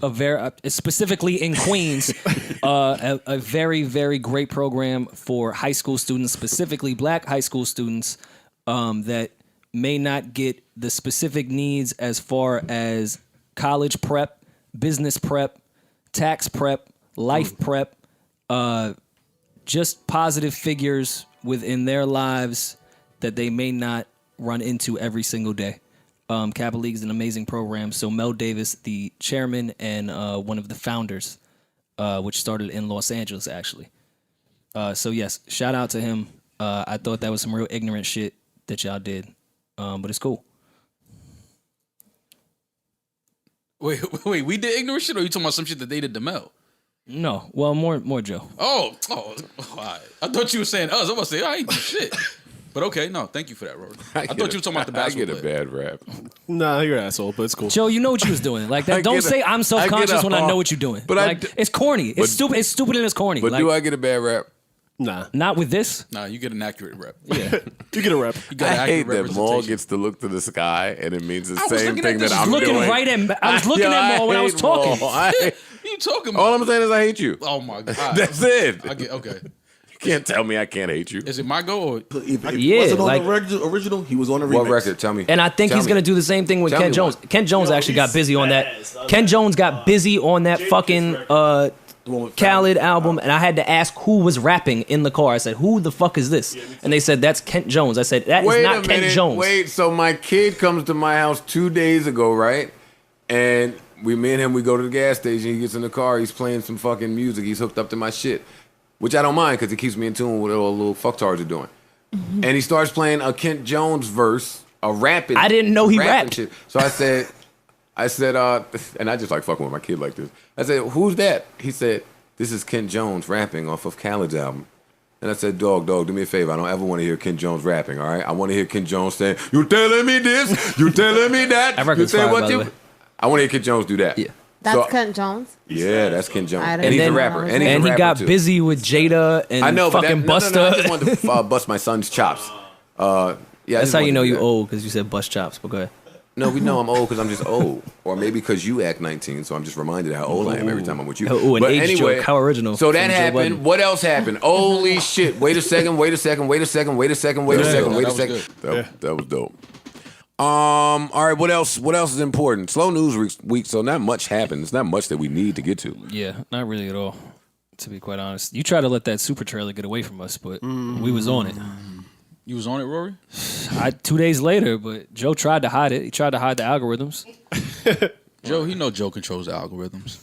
Speaker 8: Specifically in Queens, a very, very great program for high school students, specifically black high school students that may not get the specific needs as far as college prep, business prep, tax prep, life prep, just positive figures within their lives that they may not run into every single day. Kappa League is an amazing program. So Mel Davis, the chairman and one of the founders, which started in Los Angeles, actually. So yes, shout out to him. I thought that was some real ignorant shit that y'all did, but it's cool.
Speaker 4: Wait, we did ignorant shit, or you talking about some shit that they did to Mel?
Speaker 8: No, well, more Joe.
Speaker 4: Oh, all right. I thought you were saying us. I was saying I ain't do shit. But okay, no, thank you for that, Rory. I thought you were talking about the basketball
Speaker 2: I get a
Speaker 4: player.
Speaker 2: bad rap.
Speaker 3: Nah, you're an asshole, but it's cool.
Speaker 8: Joe, you know what you was doing. Like that.
Speaker 2: I
Speaker 8: Don't
Speaker 2: get
Speaker 8: say
Speaker 2: a-
Speaker 8: I'm self-conscious
Speaker 2: I get a
Speaker 8: when I know
Speaker 2: hard-
Speaker 8: what you're doing.
Speaker 2: but
Speaker 8: like, it's corny. It's stupid. It's stupid and it's corny.
Speaker 2: But
Speaker 8: like,
Speaker 2: do I get a bad rap?
Speaker 3: Nah.
Speaker 8: Not with this.
Speaker 4: Nah, you get an accurate rep.
Speaker 8: Yeah.
Speaker 3: You get a rep.
Speaker 4: You got an
Speaker 2: I
Speaker 4: accurate
Speaker 2: hate that Maul
Speaker 4: representation.
Speaker 2: gets to look to the sky and it means the
Speaker 4: was
Speaker 2: same
Speaker 4: looking
Speaker 2: thing
Speaker 4: at
Speaker 2: that
Speaker 4: this-
Speaker 2: I'm
Speaker 8: looking
Speaker 2: doing.
Speaker 8: right at. I was looking at Maul when I was
Speaker 2: hate
Speaker 8: talking.
Speaker 2: Maul. What
Speaker 4: you talking about?
Speaker 2: All I'm saying is I hate you.
Speaker 4: Oh my god.
Speaker 2: That's it.
Speaker 4: I get okay.
Speaker 2: You can't tell me I can't hate you.
Speaker 4: Is it my goal or
Speaker 5: If he
Speaker 8: Yeah,
Speaker 5: wasn't on
Speaker 8: like-
Speaker 5: the original, he was on the remix.
Speaker 2: What record? Tell me.
Speaker 8: And I think
Speaker 2: Tell
Speaker 8: he's
Speaker 2: me.
Speaker 8: gonna do the same thing with
Speaker 2: Tell
Speaker 8: Ken
Speaker 2: me
Speaker 8: Jones.
Speaker 2: what.
Speaker 8: Ken Jones actually got busy on that. Ken Jones got busy on that fucking Khaled album, and I had to ask who was rapping in the car. I said, "Who the fuck is this?" And they said, "That's Kent Jones." I said, "That is
Speaker 2: Wait
Speaker 8: not
Speaker 2: a
Speaker 8: Ken
Speaker 2: minute.
Speaker 8: Jones."
Speaker 2: Wait, so my kid comes to my house 2 days ago, right? And me and him, we go to the gas station. He gets in the car. He's playing some fucking music. He's hooked up to my shit, which I don't mind because it keeps me in tune with what all the little fucktards are doing. And he starts playing a Kent Jones verse, a rapping.
Speaker 8: I didn't know he
Speaker 2: rapping
Speaker 8: rapped.
Speaker 2: Shit. So I said, and I just like fucking with my kid like this. I said, "Who's that?" He said, "This is Kent Jones rapping off of Khaled's album." And I said, dog, do me a favor. I don't ever want to hear Kent Jones rapping, all right? I want to hear Kent Jones saying, "You telling me this? You telling me that?"
Speaker 8: That record's fire, by the way.
Speaker 2: I want to hear Kent Jones do that.
Speaker 8: Yeah.
Speaker 6: That's
Speaker 2: So-
Speaker 6: Kent Jones.
Speaker 2: Yeah, that's Kent Jones.
Speaker 6: I
Speaker 2: And
Speaker 6: didn't
Speaker 2: he's a
Speaker 8: know
Speaker 2: rapper.
Speaker 6: that.
Speaker 2: And, he's
Speaker 8: And
Speaker 2: a
Speaker 8: he
Speaker 2: rapper
Speaker 8: got
Speaker 2: too.
Speaker 8: busy with Jada and
Speaker 2: I know, but
Speaker 8: fucking
Speaker 2: no,
Speaker 8: Busta.
Speaker 2: I just wanted to bust my son's chops. Yeah, I
Speaker 8: That's
Speaker 2: just
Speaker 8: how you
Speaker 2: wanted
Speaker 8: know
Speaker 2: to do
Speaker 8: you
Speaker 2: that.
Speaker 8: old, because you said bust chops. But go ahead.
Speaker 2: No, we know I'm old because I'm just old. Or maybe because you act 19, so I'm just reminded how old I am every time I'm with you.
Speaker 8: Ooh, an
Speaker 2: But
Speaker 8: age
Speaker 2: anyway,
Speaker 8: joke. How original
Speaker 2: So that
Speaker 8: from Joe
Speaker 2: happened.
Speaker 8: Budden.
Speaker 2: What else happened? Holy shit. Wait a second. That was dope. All right, what else is important? Slow news week, so not much happened. It's not much that we need to get to.
Speaker 8: Yeah, not really at all, to be quite honest. You tried to let that super trailer get away from us, but we was on it.
Speaker 4: you was on it, Rory?
Speaker 8: 2 days later, but Joe tried to hide it. He tried to hide the algorithms.
Speaker 4: Joe, he know Joe controls the algorithms.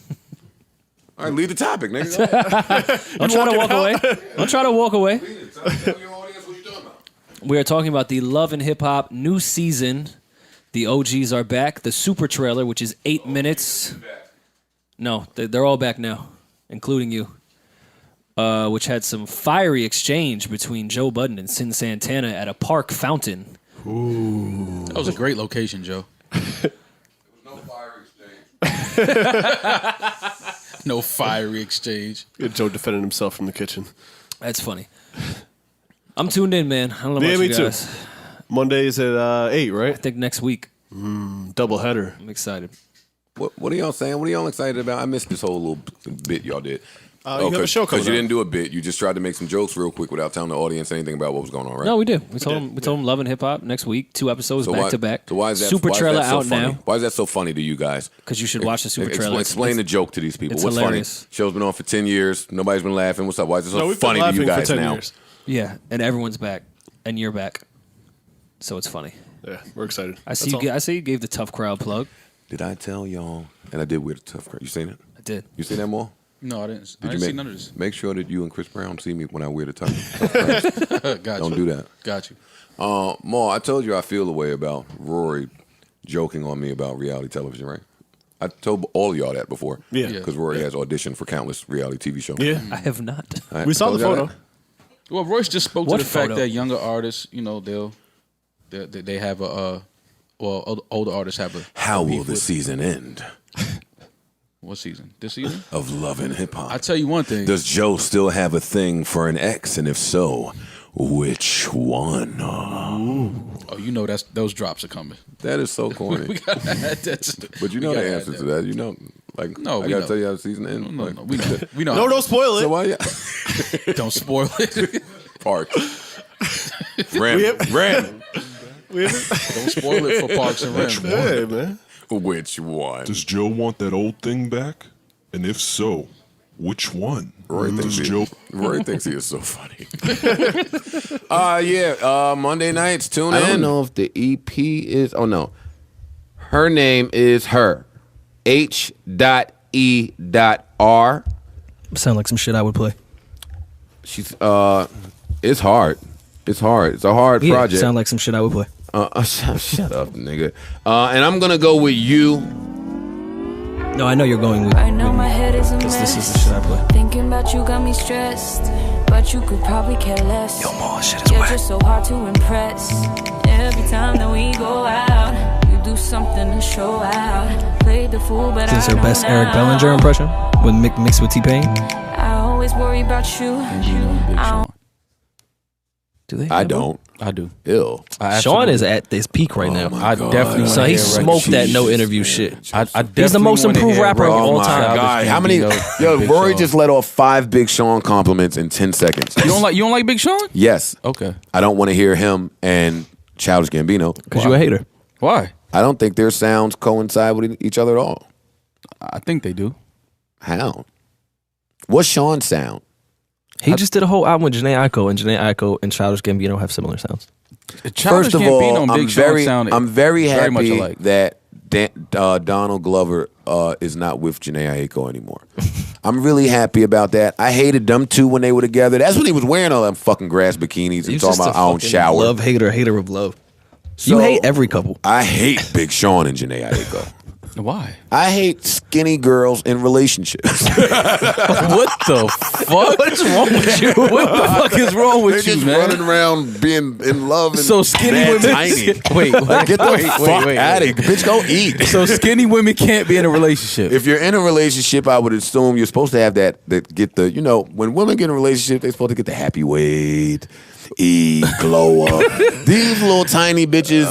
Speaker 2: All right, leave the topic, nigga. Go ahead.
Speaker 8: Don't try to walk away. Don't try to walk away.
Speaker 2: Tell your audience what you talking about.
Speaker 8: We are talking about the Love and Hip Hop new season. The OGs are back. The super trailer, which is 8 minutes. No, they're all back now, including you. Which had some fiery exchange between Joe Budden and Sin Santana at a park fountain.
Speaker 4: That was a great location, Joe.
Speaker 2: No fire exchange.
Speaker 4: No fiery exchange.
Speaker 3: Good Joe defending himself from the kitchen.
Speaker 8: That's funny. I'm tuned in, man. I don't know
Speaker 3: Yeah,
Speaker 8: about
Speaker 3: me
Speaker 8: you
Speaker 3: too.
Speaker 8: guys.
Speaker 3: Monday's at 8,
Speaker 8: I
Speaker 3: right?
Speaker 8: think next week.
Speaker 3: Double header.
Speaker 8: I'm excited.
Speaker 2: What are y'all saying? What are y'all excited about? I missed this whole little bit y'all did.
Speaker 3: You have a show coming
Speaker 2: Because you
Speaker 3: up.
Speaker 2: didn't do a bit. You just tried to make some jokes real quick without telling the audience anything about what was going on, right?
Speaker 8: No, we did. We told them Love and Hip Hop next week. 2 episodes back to back.
Speaker 2: So why is that
Speaker 8: super
Speaker 2: why is
Speaker 8: trailer
Speaker 2: that so
Speaker 8: out
Speaker 2: funny?
Speaker 8: now?
Speaker 2: Why is that so funny to you guys?
Speaker 8: Because you should watch the super trailer.
Speaker 2: Explain the joke to these people.
Speaker 8: it's
Speaker 2: What's
Speaker 8: hilarious.
Speaker 2: funny? Show's been on for 10 years. Nobody's been laughing. What's up? Why is it so
Speaker 3: No, we've been
Speaker 2: funny to you
Speaker 3: laughing
Speaker 2: guys
Speaker 3: for 10
Speaker 2: now?
Speaker 3: years.
Speaker 8: Yeah, and everyone's back, and you're back, so it's funny.
Speaker 3: Yeah, we're excited.
Speaker 8: I see you gave the tough crowd plug.
Speaker 2: Did I tell y'all? And I did wear the tough crowd. You seen it?
Speaker 8: I did.
Speaker 2: You seen that more?
Speaker 4: No, I didn't. I didn't see none of this.
Speaker 2: Make sure that you and Chris Brown see me when I wear the tough crowd. Don't do that.
Speaker 4: Got you.
Speaker 2: Ma, I told you I feel the way about Rory joking on me about reality television, right? I told all of y'all that before.
Speaker 3: Yeah.
Speaker 2: Because Rory has auditioned for countless reality TV shows.
Speaker 3: Yeah.
Speaker 8: I have not.
Speaker 3: We saw the photo.
Speaker 4: Well, Royce just spoke
Speaker 8: What
Speaker 4: to the
Speaker 8: photo?
Speaker 4: fact that younger artists, they have older artists have a.
Speaker 2: How will
Speaker 4: beef
Speaker 2: the
Speaker 4: with-
Speaker 2: season end
Speaker 4: What season? This season?
Speaker 2: of Love and Hip Hop?
Speaker 4: I tell you one thing.
Speaker 2: Does Joe still have a thing for an ex? And if so, which one?
Speaker 4: Oh, you know those drops are coming.
Speaker 2: That is so corny. But you know the answer to that. You know, like,
Speaker 4: No,
Speaker 2: I
Speaker 4: we
Speaker 2: gotta
Speaker 4: know.
Speaker 2: tell you how the season ends.
Speaker 4: No,
Speaker 2: Like,
Speaker 4: no, we know. We know.
Speaker 3: No, don't spoil it.
Speaker 2: So why?
Speaker 4: Don't spoil it.
Speaker 2: Park. Ram.
Speaker 4: Don't spoil it for Parks and Rec.
Speaker 3: Hey, man.
Speaker 2: Which one?
Speaker 10: Does Joe want that old thing back? And if so, which one?
Speaker 2: Rory thinks,
Speaker 10: Does Joe?
Speaker 2: Rory thinks he is so funny. Monday nights, tune in.
Speaker 11: I don't know if the EP is. Oh no, her name is her. H.E.R.
Speaker 8: Sound like some shit I would play.
Speaker 11: She's it's hard. It's hard. It's a hard project.
Speaker 8: Sound like some shit I would play.
Speaker 11: Shut up, nigga. And I'm gonna go with you.
Speaker 8: No, I know you're going with.
Speaker 12: I know my head is a
Speaker 8: Because
Speaker 12: mess.
Speaker 8: this is the shit I play.
Speaker 12: Thinking about you got me stressed, but you could probably care less.
Speaker 8: Yo, Ma, shit is
Speaker 12: You're
Speaker 8: whack.
Speaker 12: just so hard to impress. Every time that we go out, you do something to show out. Play the fool, but
Speaker 8: Is this
Speaker 12: I
Speaker 8: her
Speaker 12: know
Speaker 8: best
Speaker 12: now.
Speaker 8: Eric Bellinger impression? With mixed with T-Pain?
Speaker 12: I always worry about you.
Speaker 8: Do they?
Speaker 2: I don't.
Speaker 9: I do.
Speaker 2: Ew.
Speaker 8: Sean is at this peak right now.
Speaker 9: I definitely.
Speaker 8: So
Speaker 9: wanna
Speaker 8: he
Speaker 9: hear a record.
Speaker 8: smoked that no interview shit.
Speaker 9: I
Speaker 8: He's the
Speaker 9: definitely
Speaker 8: most
Speaker 9: wanna
Speaker 8: improved
Speaker 9: hear
Speaker 8: rapper of
Speaker 9: Rock
Speaker 8: all
Speaker 2: Oh my
Speaker 8: time.
Speaker 2: God.
Speaker 9: Childish
Speaker 2: How many?
Speaker 9: Gambino,
Speaker 2: Yo,
Speaker 9: Big
Speaker 2: Rory
Speaker 9: Sean.
Speaker 2: just let off 5 Big Sean compliments in 10 seconds.
Speaker 9: You don't like Big Sean?
Speaker 2: Yes.
Speaker 9: Okay.
Speaker 2: I don't want to hear him and Childish Gambino.
Speaker 8: Because you a hater.
Speaker 9: Why?
Speaker 2: I don't think their sounds coincide with each other at all.
Speaker 9: I think they do.
Speaker 2: How? What's Sean's sound?
Speaker 8: He just did a whole album with Janae Aiko, and Janae Aiko and Childish Gambino have similar sounds.
Speaker 9: Childish
Speaker 2: First of
Speaker 9: Gambino
Speaker 2: all,
Speaker 9: and
Speaker 2: I'm
Speaker 9: Big Sean
Speaker 2: very
Speaker 9: sounded
Speaker 2: happy
Speaker 9: very much alike.
Speaker 2: that Donald Glover is not with Janae Aiko anymore. I'm really happy about that. I hated them two when they were together. That's when he was wearing all them fucking grass bikinis and
Speaker 8: He's
Speaker 2: talking
Speaker 8: just
Speaker 2: about
Speaker 8: a
Speaker 2: I don't
Speaker 8: fucking
Speaker 2: shower.
Speaker 8: Love hater of love.
Speaker 2: So,
Speaker 8: You hate every couple.
Speaker 2: I hate Big Sean and Janae Aiko.
Speaker 9: Why?
Speaker 2: I hate skinny girls in relationships.
Speaker 9: What the fuck?
Speaker 8: What is wrong with you?
Speaker 9: What the fuck is wrong with
Speaker 2: They're
Speaker 9: you,
Speaker 2: just
Speaker 9: man?
Speaker 2: running around being in love and
Speaker 9: So skinny
Speaker 2: mad
Speaker 9: women.
Speaker 2: tiny.
Speaker 9: Wait,
Speaker 2: Get the fuck
Speaker 9: wait.
Speaker 2: out of here. Bitch, go eat.
Speaker 9: So skinny women can't be in a relationship.
Speaker 2: If you're in a relationship, I would assume you're supposed to have that get the, when women get in a relationship, they're supposed to get the happy weight, eat, glow up. These little tiny bitches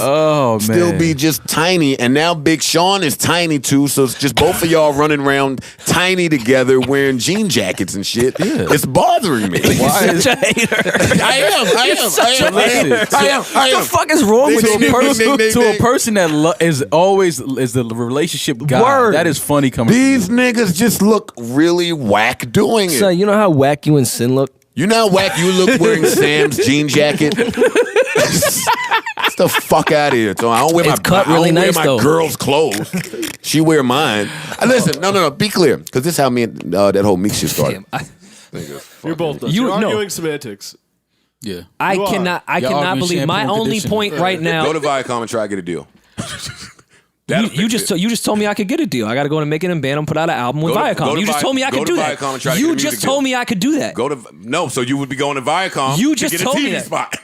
Speaker 2: still
Speaker 9: man.
Speaker 2: be just tiny. And now Big Sean is tiny too, so it's just both of y'all running around tiny together wearing jean jackets and shit. Yeah. It's bothering me.
Speaker 8: Why is such a hater?
Speaker 2: I am.
Speaker 8: What the fuck is wrong with you?
Speaker 9: To a person that is always the relationship guy.
Speaker 8: Word.
Speaker 9: That is funny coming.
Speaker 2: These niggas just look really whack doing it.
Speaker 8: So you know how whack you and Sin look?
Speaker 2: You know how whack you look wearing Sam's jean jacket? Get the fuck out of here. So I don't wear
Speaker 8: It's cut really nice,
Speaker 2: my
Speaker 8: though.
Speaker 2: girl's clothes. She wear mine. Listen, no. Be clear, because this is how me and that whole Meek shit started.
Speaker 3: You're both done.
Speaker 8: You-
Speaker 3: You're
Speaker 8: no.
Speaker 3: arguing semantics.
Speaker 4: Yeah.
Speaker 8: I
Speaker 3: You are.
Speaker 8: cannot
Speaker 9: Y'all arguing
Speaker 8: believe
Speaker 9: shampoo
Speaker 8: my
Speaker 9: and
Speaker 8: only
Speaker 9: conditioner.
Speaker 8: point right now.
Speaker 2: Go to Viacom and try to get a deal.
Speaker 8: You just told me I could get a deal. I got to go to Make It and Band and put out an album with
Speaker 2: Go to
Speaker 8: Viacom. You just told me I
Speaker 2: go
Speaker 8: could
Speaker 2: to
Speaker 8: do that.
Speaker 2: Viacom and try to get a
Speaker 8: You
Speaker 2: music
Speaker 8: just told
Speaker 2: deal.
Speaker 8: me I could do that.
Speaker 2: So you would be going to Viacom.
Speaker 8: You
Speaker 2: to
Speaker 8: just
Speaker 2: get a
Speaker 8: told me
Speaker 2: TV
Speaker 8: that.
Speaker 2: spot.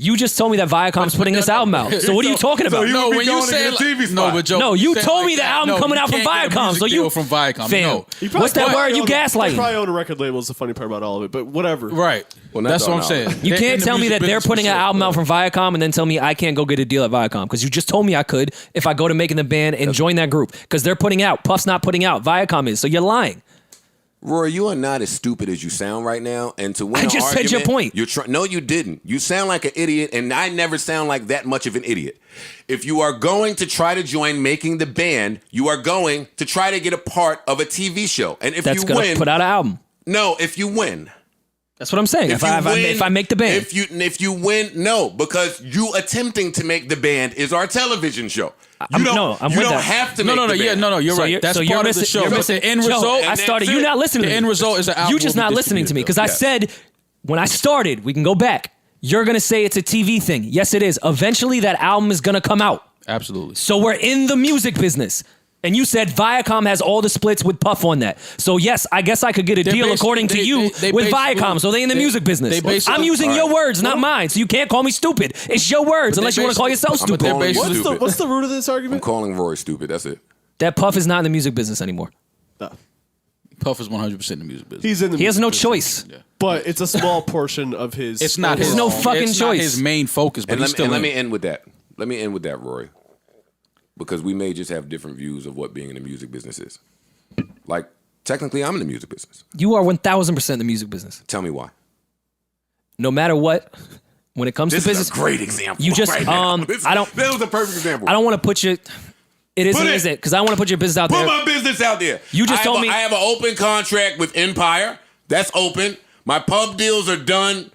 Speaker 8: You just told me that Viacom's putting this album out. So what are you talking about?
Speaker 2: you
Speaker 4: No,
Speaker 2: would be
Speaker 4: when you
Speaker 2: going to
Speaker 4: say
Speaker 2: get a TV
Speaker 4: no,
Speaker 2: spot.
Speaker 4: but Joe,
Speaker 8: No, you
Speaker 4: say
Speaker 8: told
Speaker 4: like
Speaker 8: me the
Speaker 4: that.
Speaker 8: album
Speaker 4: No,
Speaker 8: coming
Speaker 4: you
Speaker 8: out from
Speaker 4: can't get a
Speaker 8: Viacom.
Speaker 4: music
Speaker 8: So you
Speaker 4: deal from Viacom.
Speaker 8: Fam,
Speaker 4: No.
Speaker 8: what's that word? You
Speaker 3: They
Speaker 8: gaslighting.
Speaker 3: probably own a record label is the funny part about all of it, but whatever.
Speaker 4: Right.
Speaker 2: Well,
Speaker 4: That's what I'm
Speaker 2: no.
Speaker 4: saying.
Speaker 8: You
Speaker 4: They're in
Speaker 8: can't
Speaker 4: the
Speaker 8: tell me
Speaker 4: music
Speaker 8: that they're
Speaker 4: business
Speaker 8: putting
Speaker 4: for
Speaker 8: an
Speaker 4: sure.
Speaker 8: album out from Viacom and then tell me I can't go get a deal at Viacom because you just told me I could if I go to Making the Band and join that group because they're putting out. Puff's not putting out. Viacom is. So you're lying.
Speaker 2: Rory, you are not as stupid as you sound right now. And to win
Speaker 8: I
Speaker 2: an
Speaker 8: just said your
Speaker 2: argument,
Speaker 8: point.
Speaker 2: You're no, you didn't. You sound like an idiot, and I never sound like that much of an idiot. If you are going to try to join Making the Band, you are going to try to get a part of a TV show. And if
Speaker 8: That's
Speaker 2: you
Speaker 8: gonna
Speaker 2: win,
Speaker 8: put out an album.
Speaker 2: no, if you win,
Speaker 8: That's what I'm saying. If I make the band.
Speaker 2: If you win, no, because you attempting to make the band is our television show. You don't have to make the band.
Speaker 4: You're right. That's part of the show.
Speaker 8: You're missing
Speaker 4: the end result.
Speaker 8: I started. You not listening to me.
Speaker 4: The end result is an album.
Speaker 8: You just not listening to me because I said when I started, we can go back. You're going to say it's a TV thing. Yes, it is. Eventually, that album is going to come out.
Speaker 4: Absolutely.
Speaker 8: So we're in the music business. And you said Viacom has all the splits with Puff on that. So yes, I guess I could get a deal according to you with Viacom. So they in the music business. I'm using your words, not mine. So you can't call me stupid. It's your words, unless you want to call yourself stupid.
Speaker 3: What's the root of this argument?
Speaker 2: I'm calling Rory stupid. That's it.
Speaker 8: That Puff is not in the music business anymore.
Speaker 3: No.
Speaker 4: Puff is 100% in the music business.
Speaker 3: He's in the
Speaker 8: He has no
Speaker 3: business.
Speaker 8: choice.
Speaker 3: Yeah. But it's a small portion of his.
Speaker 4: It's not his.
Speaker 8: There's no fucking
Speaker 4: it's
Speaker 8: choice.
Speaker 4: Not his main focus, but
Speaker 2: let me end with that. Let me end with that, Rory. Because we may just have different views of what being in the music business is. Like, technically, I'm in the music business.
Speaker 8: You are 1,000% in the music business.
Speaker 2: Tell me why.
Speaker 8: No matter what, when it comes to business,
Speaker 2: is a great example.
Speaker 8: You just
Speaker 2: right now.
Speaker 8: That
Speaker 2: was a perfect example.
Speaker 8: I don't want to put your. It is it because I want to put your business out there.
Speaker 2: Put my business out there.
Speaker 8: You just told me
Speaker 2: I have an open contract with Empire. That's open. My pub deals are done.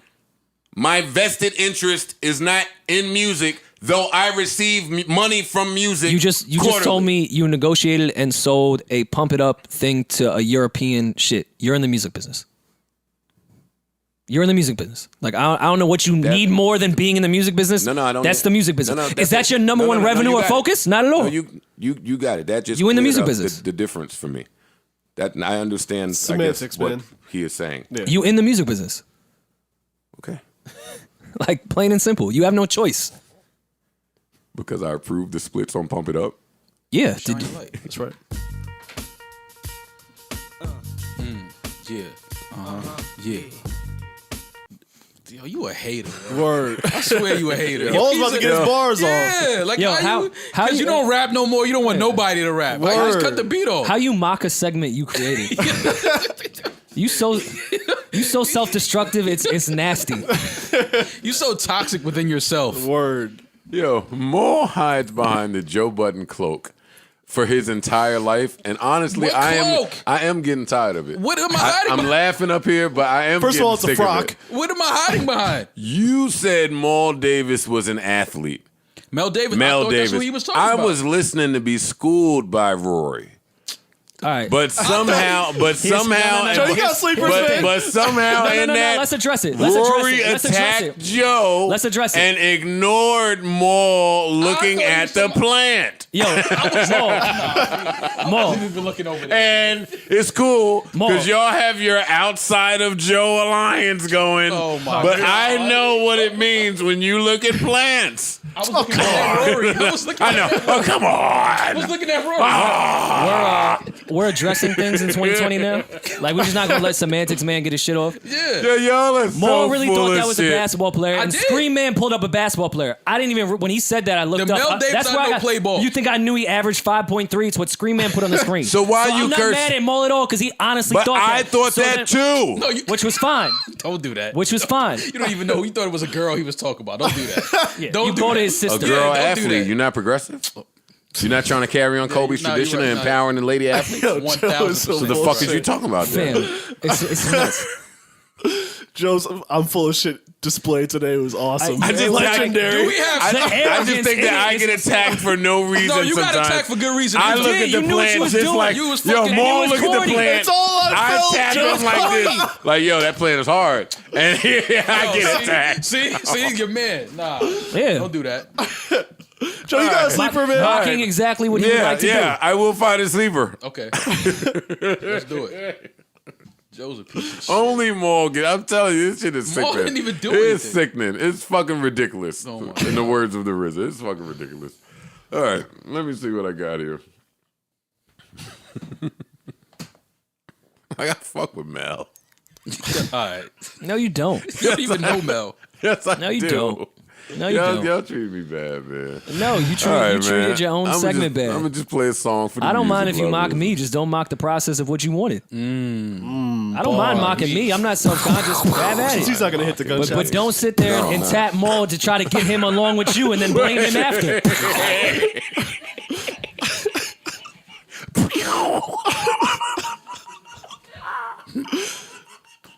Speaker 2: My vested interest is not in music. Though I receive money from music,
Speaker 8: you just told me you negotiated and sold a pump it up thing to a European shit. You're in the music business. You're in the music business. Like I don't know what you need more than being in the music business.
Speaker 2: No, I don't.
Speaker 8: That's the music business. Is that your number one revenue or focus? Not at all.
Speaker 2: No, you got it. That just
Speaker 8: you in the music business.
Speaker 2: The difference for me. That I understand.
Speaker 3: Semantics,
Speaker 2: what
Speaker 3: man.
Speaker 2: he is saying.
Speaker 3: Yeah.
Speaker 8: You in the music business.
Speaker 2: Okay.
Speaker 8: Like plain and simple. You have no choice.
Speaker 2: Because I approved the splits on Pump It Up?
Speaker 8: Yeah.
Speaker 3: That's right.
Speaker 4: Yeah. Yeah. Yo, you a hater, bro.
Speaker 3: Word.
Speaker 4: I swear you a hater.
Speaker 3: Paul's about to get his bars off.
Speaker 4: Yeah, like how you don't rap no more. You don't want nobody to rap. Like, you just cut the beat off.
Speaker 8: How you mock a segment you created? You so self-destructive. It's nasty.
Speaker 4: You so toxic within yourself.
Speaker 3: Word.
Speaker 2: Yo, Maul hides behind the Joe Budden cloak for his entire life, and honestly, I am getting tired of it.
Speaker 4: What am I hiding?
Speaker 2: I'm laughing up here, but I am.
Speaker 3: First of all, it's a frock.
Speaker 4: What am I hiding behind?
Speaker 2: You said Maul Davis was an athlete.
Speaker 4: Mel Davis.
Speaker 2: That's
Speaker 4: what he was talking about.
Speaker 2: I was listening to be schooled by Rory.
Speaker 8: All right.
Speaker 2: But somehow,
Speaker 3: Joe, you got sleepers, man.
Speaker 2: But somehow in that,
Speaker 8: let's address it.
Speaker 2: Rory attacked Joe.
Speaker 8: Let's address it.
Speaker 2: And ignored Maul looking at the plant.
Speaker 8: Yo, Maul.
Speaker 4: He's been looking over there.
Speaker 2: And it's cool because y'all have your outside of Joe alliance going.
Speaker 4: Oh my
Speaker 2: but
Speaker 4: God.
Speaker 2: I know what it means when you look at plants.
Speaker 4: I was looking at Rory.
Speaker 2: I know. Oh, come on.
Speaker 4: I was looking at Rory.
Speaker 8: We're addressing things in 2020 now. Like we're just not gonna let Semantics Man get his shit off.
Speaker 2: Yeah, y'all are so
Speaker 8: Maul really
Speaker 2: full
Speaker 8: thought
Speaker 2: of
Speaker 8: that was
Speaker 2: shit.
Speaker 8: a basketball player. And
Speaker 4: did.
Speaker 8: Scream Man pulled up a basketball player. I didn't even when he said that I looked
Speaker 4: The
Speaker 8: up.
Speaker 4: Mel Davis
Speaker 8: That's
Speaker 4: I
Speaker 8: why
Speaker 4: know play ball.
Speaker 8: You think I knew he averaged 5.3? It's what Scream Man put on the screen.
Speaker 2: So why you
Speaker 8: I'm not
Speaker 2: curse-
Speaker 8: mad at Maul at all because he honestly
Speaker 2: But
Speaker 8: thought that.
Speaker 2: I thought that too.
Speaker 4: No,
Speaker 8: Which was fine.
Speaker 4: Don't do that.
Speaker 8: Which was fine.
Speaker 4: You don't even know. He thought it was a girl he was talking about. Don't do that.
Speaker 8: Yeah,
Speaker 4: Don't
Speaker 8: you
Speaker 4: do
Speaker 8: called
Speaker 4: that.
Speaker 8: it his
Speaker 2: A
Speaker 8: sister.
Speaker 2: girl
Speaker 4: don't do
Speaker 2: athlete.
Speaker 4: that.
Speaker 2: You're not progressive? You're not trying to carry on Kobe's
Speaker 4: you're
Speaker 2: tradition
Speaker 4: right,
Speaker 2: of
Speaker 4: no.
Speaker 2: empowering the lady athlete?
Speaker 3: Yo, Joe is
Speaker 4: 1000%.
Speaker 2: So the fuck is you talking about
Speaker 8: Fam,
Speaker 2: then?
Speaker 8: it's nuts.
Speaker 3: Joe's I'm full of shit display today was awesome.
Speaker 2: I just
Speaker 3: legendary.
Speaker 4: Do we have?
Speaker 2: I just think that I get attacked for no reason.
Speaker 4: No, you got
Speaker 2: sometimes.
Speaker 4: attacked for good reason.
Speaker 2: I
Speaker 4: You
Speaker 2: look
Speaker 4: did.
Speaker 2: at
Speaker 4: You
Speaker 2: the
Speaker 4: knew what
Speaker 2: plant
Speaker 4: you was
Speaker 2: just
Speaker 4: doing.
Speaker 2: like,
Speaker 4: You was
Speaker 2: yo,
Speaker 4: fucking-
Speaker 2: Maul,
Speaker 8: it was
Speaker 2: look at the
Speaker 8: corny.
Speaker 2: plant.
Speaker 3: It's all on
Speaker 2: I
Speaker 3: film.
Speaker 2: tap
Speaker 3: Joe's
Speaker 2: him like
Speaker 3: corny.
Speaker 2: this. Like, yo, that plant is hard. And I get attacked.
Speaker 4: See, you're mad. Nah,
Speaker 8: Yeah.
Speaker 4: don't do that.
Speaker 3: Joe, you got a sleeper, man?
Speaker 8: Mocking exactly what he would like to do.
Speaker 2: I will find a sleeper.
Speaker 4: Okay, let's do it. Joe's a piece of shit.
Speaker 2: Only Morgan. I'm telling you, this shit is
Speaker 4: Maul
Speaker 2: sickening.
Speaker 4: didn't even do
Speaker 2: It's
Speaker 4: anything.
Speaker 2: sickening. It's fucking ridiculous.
Speaker 4: Oh my
Speaker 2: in the words of the RZA, it's fucking ridiculous. All right, let me see what I got here. I got to fuck with Mel.
Speaker 4: All right.
Speaker 8: No, you don't.
Speaker 4: You don't even know Mel.
Speaker 2: Yes, I
Speaker 8: No, you
Speaker 2: do.
Speaker 8: don't. No, you don't.
Speaker 2: Y'all treat me bad, man.
Speaker 8: No, you treated your own segment bad.
Speaker 2: I'm gonna just play a song for the
Speaker 8: I don't mind if
Speaker 2: music
Speaker 8: you mock
Speaker 2: lovers.
Speaker 8: me, just don't mock the process of what you wanted. I don't mind mocking me. I'm not self-conscious. Have at it.
Speaker 3: He's not gonna hit the gunshot.
Speaker 8: But don't sit there and tap Maul to try to get him along with you and then blame him after.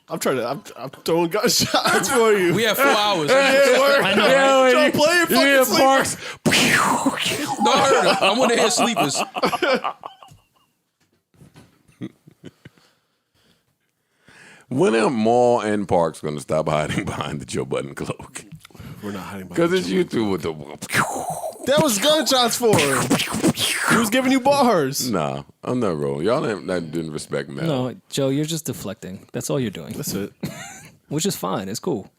Speaker 3: I'm I'm throwing gunshots for you.
Speaker 4: We have 4 hours.
Speaker 3: I know. Joe, play your fucking
Speaker 2: Parks.
Speaker 4: No, I heard it. I want to hear sleepers.
Speaker 2: When are Maul and Parks going to stop hiding behind the Joe Budden cloak?
Speaker 3: We're not hiding behind
Speaker 2: because it's you two with the.
Speaker 3: That was gunshots for her. He was giving you bars.
Speaker 2: Nah, I'm not rolling. Y'all didn't respect me.
Speaker 8: No, Joe, you're just deflecting. That's all you're doing.
Speaker 3: That's it.
Speaker 8: Which is fine. It's cool.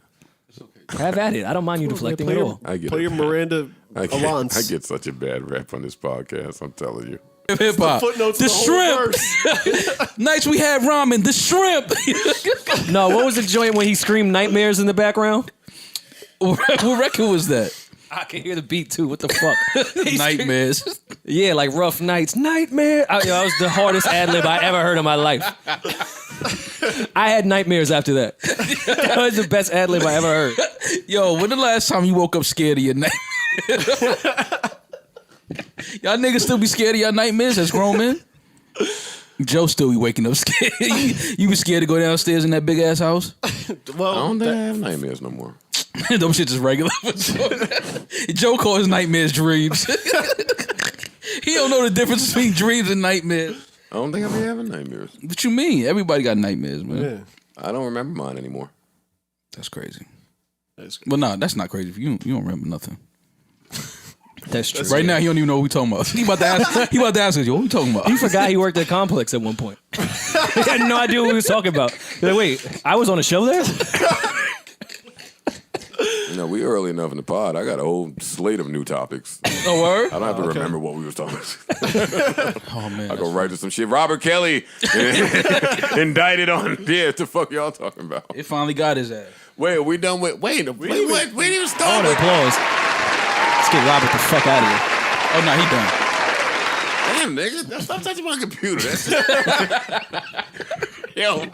Speaker 8: Have at it. I don't mind you deflecting at all.
Speaker 3: Play your Miranda Alance.
Speaker 2: I get such a bad rap on this podcast. I'm telling you.
Speaker 4: Hip hop.
Speaker 3: The
Speaker 4: shrimp. Nights we had ramen. The shrimp.
Speaker 8: No, what was the joint when he screamed nightmares in the background?
Speaker 4: What record was that?
Speaker 8: I can hear the beat too. What the fuck?
Speaker 4: Nightmares.
Speaker 8: Yeah, like rough nights. Nightmare. That was the hardest ad lib I ever heard in my life. I had nightmares after that. That was the best ad lib I ever heard.
Speaker 4: Yo, when the last time you woke up scared of your night? Y'all niggas still be scared of your nightmares as grown men? Joe still be waking up scared. You be scared to go downstairs in that big ass house?
Speaker 3: Well,
Speaker 2: I don't think I have nightmares no more.
Speaker 4: Them shit just regular. Joe calls his nightmares dreams. He don't know the difference between dreams and nightmares.
Speaker 2: I don't think I be having nightmares.
Speaker 4: What you mean? Everybody got nightmares, man.
Speaker 3: Yeah.
Speaker 2: I don't remember mine anymore.
Speaker 4: That's crazy. Well, no, that's not crazy. You don't remember nothing.
Speaker 8: That's true.
Speaker 4: Right now, he don't even know what we talking about. He about to ask us, yo, what we talking about?
Speaker 8: He forgot he worked at Complex at one point. He had no idea what we was talking about. Like, wait, I was on a show there?
Speaker 2: No, we early enough in the pod. I got a whole slate of new topics.
Speaker 4: Oh, word?
Speaker 2: I don't have to
Speaker 3: okay.
Speaker 2: remember what we was talking about.
Speaker 4: Oh, man.
Speaker 2: I go right to some shit. Robert Kelly indicted on. Yeah, what the fuck y'all talking about?
Speaker 4: It finally got his ass.
Speaker 2: Wait, are we done with? Wait, we didn't even start.
Speaker 8: Oh, the
Speaker 2: with.
Speaker 8: applause. Let's get Robert the fuck out of here.
Speaker 4: Oh, no, he done.
Speaker 2: Damn, nigga, stop touching my computer. Yo.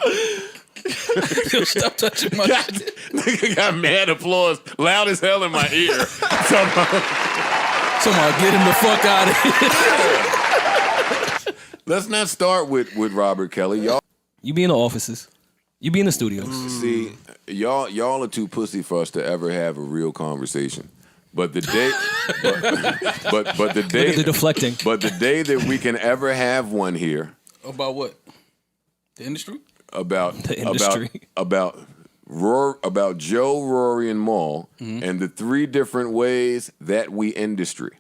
Speaker 4: Yo, stop touching my shit.
Speaker 2: Nigga got mad applause, loud as hell in my ear.
Speaker 4: Somehow get him the fuck out of here.
Speaker 2: Let's not start with Robert Kelly. Y'all,
Speaker 8: You be in the offices. You be in the studios.
Speaker 2: see, y'all are too pussy for us to ever have a real conversation. But the day, but the day,
Speaker 8: Look at the deflecting.
Speaker 2: But the day that we can ever have one here
Speaker 4: About what? The industry?
Speaker 2: about
Speaker 8: The industry.
Speaker 2: about Joe, Rory, and Maul, and the 3 different ways that we industry.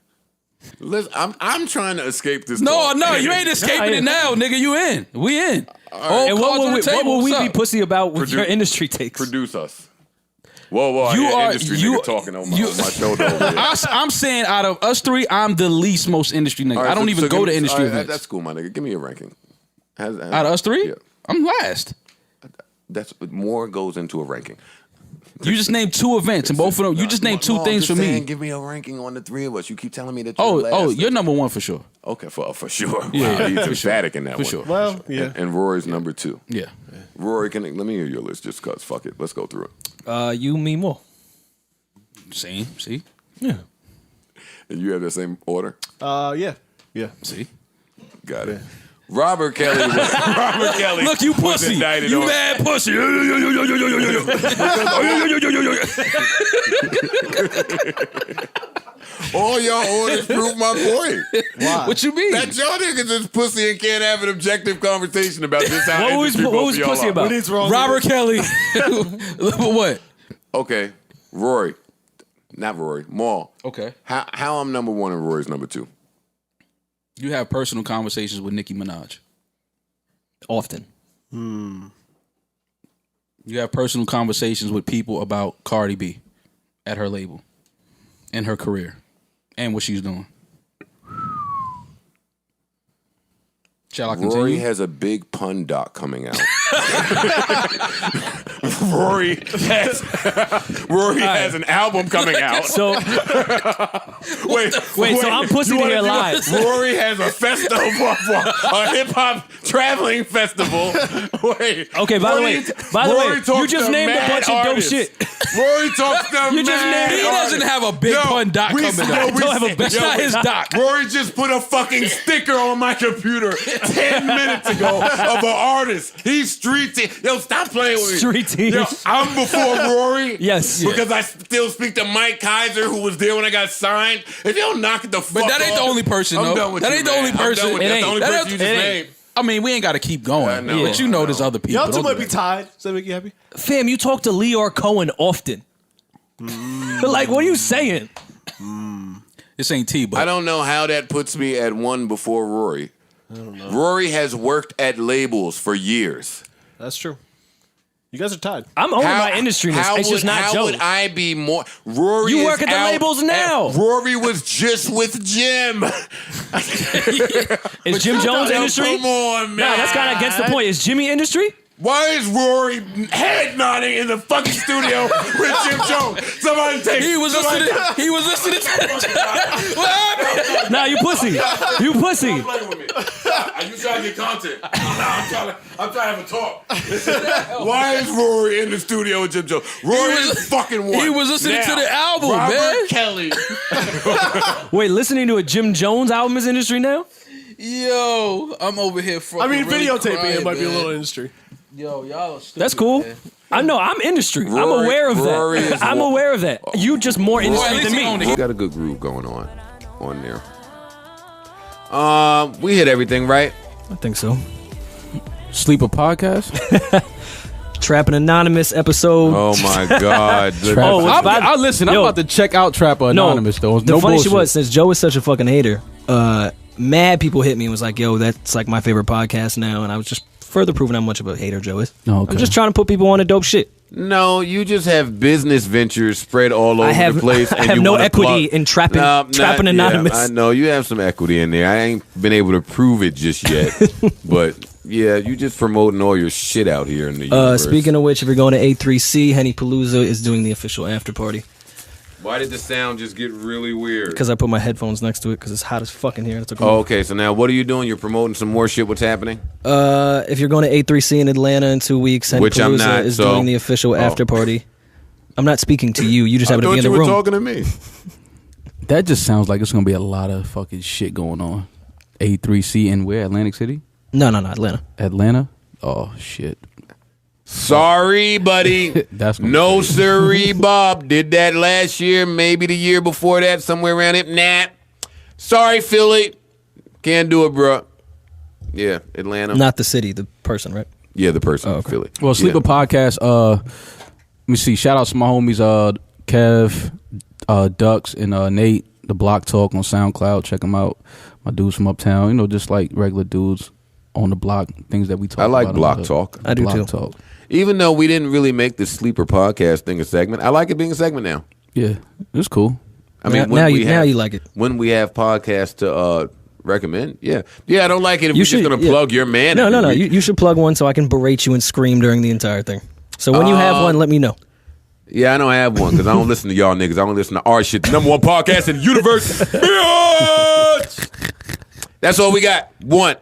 Speaker 2: Listen, I'm trying to escape this.
Speaker 4: No,
Speaker 2: talk.
Speaker 4: you ain't escaping it now, nigga. You in. We in.
Speaker 2: All
Speaker 8: And what will we be pussy about with your industry takes?
Speaker 2: Produce us. Whoa, I hear industry nigga talking on my shoulder over here.
Speaker 4: I'm saying out of us 3, I'm the least most industry nigga.
Speaker 2: All right,
Speaker 4: I don't even go to industry events.
Speaker 2: That's cool, my nigga. Give me a ranking.
Speaker 4: Out of us 3?
Speaker 2: Yeah.
Speaker 4: I'm last.
Speaker 2: That's more goes into a ranking.
Speaker 4: You just named 2 events, and both of them. You just named 2 things for me.
Speaker 2: Give me a ranking on the 3 of us. You keep telling me that. You're last.
Speaker 4: You're number 1 for sure.
Speaker 2: Okay, for sure.
Speaker 4: Yeah,
Speaker 2: Wow, he's
Speaker 4: for
Speaker 2: emphatic in that
Speaker 4: For
Speaker 2: one.
Speaker 4: sure.
Speaker 3: Well, yeah.
Speaker 2: And Rory's number 2.
Speaker 4: Yeah.
Speaker 2: Rory, let me hear your list just cause. Fuck it. Let's go through it.
Speaker 8: You, me, more.
Speaker 4: Same. See.
Speaker 8: Yeah.
Speaker 2: And you have the same order.
Speaker 3: Yeah.
Speaker 4: See.
Speaker 2: Got it. Robert Kelly.
Speaker 4: Look, you
Speaker 2: was
Speaker 4: pussy.
Speaker 2: indicted
Speaker 4: You
Speaker 2: on-
Speaker 4: mad pussy.
Speaker 2: All y'all orders prove my point.
Speaker 3: Why?
Speaker 4: What you mean?
Speaker 2: That y'all niggas is pussy and can't have an objective conversation about this. How
Speaker 8: What was
Speaker 2: industry
Speaker 8: pussy about?
Speaker 3: What is wrong
Speaker 4: Robert Kelly. What?
Speaker 2: Okay, Rory, not Rory, Maul.
Speaker 4: Okay.
Speaker 2: How I'm number 1 and Rory's number 2?
Speaker 4: You have personal conversations with Nicki Minaj.
Speaker 8: Often.
Speaker 4: You have personal conversations with people about Cardi B at her label and her career and what she's doing. Shall I continue?
Speaker 2: Rory has a big pun doc coming out. Rory has an album coming out.
Speaker 8: So
Speaker 2: wait.
Speaker 8: So I'm pussy to hear live.
Speaker 2: Rory has a festival, a hip hop traveling festival. Wait.
Speaker 8: Okay. By the way, you just named a bunch of dope shit.
Speaker 2: Rory talks to
Speaker 4: You just named. He doesn't have a big pun doc coming out. That's not his doc.
Speaker 2: Rory just put a fucking sticker on my computer 10 minutes ago of an artist. He's street team. Yo, stop playing with me.
Speaker 8: Street team.
Speaker 2: Yo, I'm before Rory.
Speaker 8: Yes.
Speaker 2: Because I still speak to Mike Kaiser, who was there when I got signed. If you don't knock it the fuck off.
Speaker 4: But that ain't the only person,
Speaker 2: I'm
Speaker 4: though.
Speaker 2: done with
Speaker 4: That
Speaker 2: you,
Speaker 4: ain't the
Speaker 2: man.
Speaker 4: only person.
Speaker 2: I'm done with That's the only person you just named.
Speaker 4: I mean, we ain't got to keep going. But you know there's other people.
Speaker 3: Y'all two
Speaker 4: Don't
Speaker 3: might
Speaker 4: do
Speaker 3: be
Speaker 4: that.
Speaker 3: tied. Does that make you happy?
Speaker 8: Fam, you talk to Leor Cohen often. Like, what are you saying?
Speaker 4: This ain't T, but
Speaker 2: I don't know how that puts me at one before Rory.
Speaker 3: I don't know.
Speaker 2: Rory has worked at labels for years.
Speaker 3: That's true. You guys are tied.
Speaker 8: I'm owning my industry. It's just not
Speaker 2: How
Speaker 8: Joe.
Speaker 2: would I be more? Rory,
Speaker 8: You work
Speaker 2: is
Speaker 8: at the
Speaker 2: out
Speaker 8: labels now.
Speaker 2: Rory was just with Jim.
Speaker 8: Is Jim Jones
Speaker 2: Yo,
Speaker 8: industry?
Speaker 2: Come on, man.
Speaker 8: Nah, that's kind of against the point. Is Jimmy industry?
Speaker 2: Why is Rory head nodding in the fucking studio with Jim Jones? Somebody take.
Speaker 4: He was listening to What happened?
Speaker 8: Nah, you pussy. You pussy.
Speaker 2: Don't play with me. You trying to get content. I'm trying to have a talk. Why is Rory in the studio with Jim Jones? Rory is fucking one.
Speaker 4: He was listening
Speaker 2: Now,
Speaker 4: to the album,
Speaker 2: Robert
Speaker 4: man.
Speaker 2: Kelly.
Speaker 8: Wait, listening to a Jim Jones album is industry now?
Speaker 4: Yo, I'm over here fucking
Speaker 3: I mean,
Speaker 4: really
Speaker 3: videotaping
Speaker 4: crying,
Speaker 3: it might be a
Speaker 4: man.
Speaker 3: little industry.
Speaker 4: Yo, y'all are stupid.
Speaker 8: That's cool.
Speaker 4: Man.
Speaker 8: I know, I'm industry. I'm
Speaker 2: Rory-
Speaker 8: aware of
Speaker 2: Rory is
Speaker 8: that. I'm
Speaker 2: one-
Speaker 8: aware of that. You just more industry than me.
Speaker 11: We got a good groove going on there. We hit everything, right?
Speaker 8: I think so.
Speaker 9: Sleeper podcast.
Speaker 1: Trapping Anonymous episode.
Speaker 11: Oh my God.
Speaker 9: I listen. I'm about to check out Trapper Anonymous though.
Speaker 1: The
Speaker 9: No
Speaker 1: funny
Speaker 9: bullshit.
Speaker 1: shit was, since Joe is such a fucking hater, mad people hit me and was like, yo, that's like my favorite podcast now. And I was just further proving how much of a hater Joe is.
Speaker 9: Oh, okay.
Speaker 1: I'm just trying to put people on to dope shit.
Speaker 11: No, you just have business ventures spread all over the place.
Speaker 1: I have no equity in Trapping Anonymous.
Speaker 11: I know you have some equity in there. I ain't been able to prove it just yet. But yeah, you just promoting all your shit out here in the universe.
Speaker 1: Speaking of which, if you're going to A3C, Henny Palooza is doing the official after party.
Speaker 11: Why did the sound just get really weird?
Speaker 1: Because I put my headphones next to it because it's hot as fuck in here. That's
Speaker 11: Oh, okay, so now what are you doing? You're promoting some more shit. What's happening?
Speaker 1: If you're going to A3C in Atlanta in 2 weeks, Henny
Speaker 11: Which I'm
Speaker 1: Palooza
Speaker 11: not,
Speaker 1: is
Speaker 11: so-
Speaker 1: doing the official after party. I'm not speaking to you. You just happen to be in the room.
Speaker 11: talking to me.
Speaker 9: That just sounds like it's gonna be a lot of fucking shit going on. A3C in where? Atlantic City?
Speaker 1: No, Atlanta.
Speaker 9: Atlanta? Oh shit.
Speaker 11: Sorry, buddy.
Speaker 9: That's
Speaker 11: no sirree, Bob. Did that last year, maybe the year before that, somewhere around it. Nah. Sorry, Philly. Can't do it, bro. Yeah, Atlanta.
Speaker 1: Not the city, the person, right?
Speaker 11: Yeah, the person. Philly.
Speaker 9: Well, Sleeper Podcast, let me see. Shout out to my homies Kev, Ducks, and Nate, the Block Talk on SoundCloud. Check them out. My dudes from Uptown, you know, just like regular dudes on the block, things that we talk about.
Speaker 11: I like
Speaker 9: on
Speaker 11: Block
Speaker 9: the-
Speaker 11: Talk.
Speaker 1: I do
Speaker 9: Block
Speaker 1: too.
Speaker 9: Talk.
Speaker 11: Even though we didn't really make the Sleeper Podcast thing a segment, I like it being a segment now.
Speaker 9: Yeah, it's cool.
Speaker 11: I mean,
Speaker 1: Now you like it.
Speaker 11: When we have podcasts to recommend, yeah. I don't like it if
Speaker 1: You
Speaker 11: we're
Speaker 1: should-
Speaker 11: just going to
Speaker 1: yeah.
Speaker 11: plug your man.
Speaker 1: No.
Speaker 11: every week.
Speaker 1: You should plug one so I can berate you and scream during the entire thing. So when you have one, let me know.
Speaker 11: Yeah, I don't have one because I don't listen to y'all niggas. I don't listen to our shit. The #1 podcast in the universe. Bitch! That's all we got. One.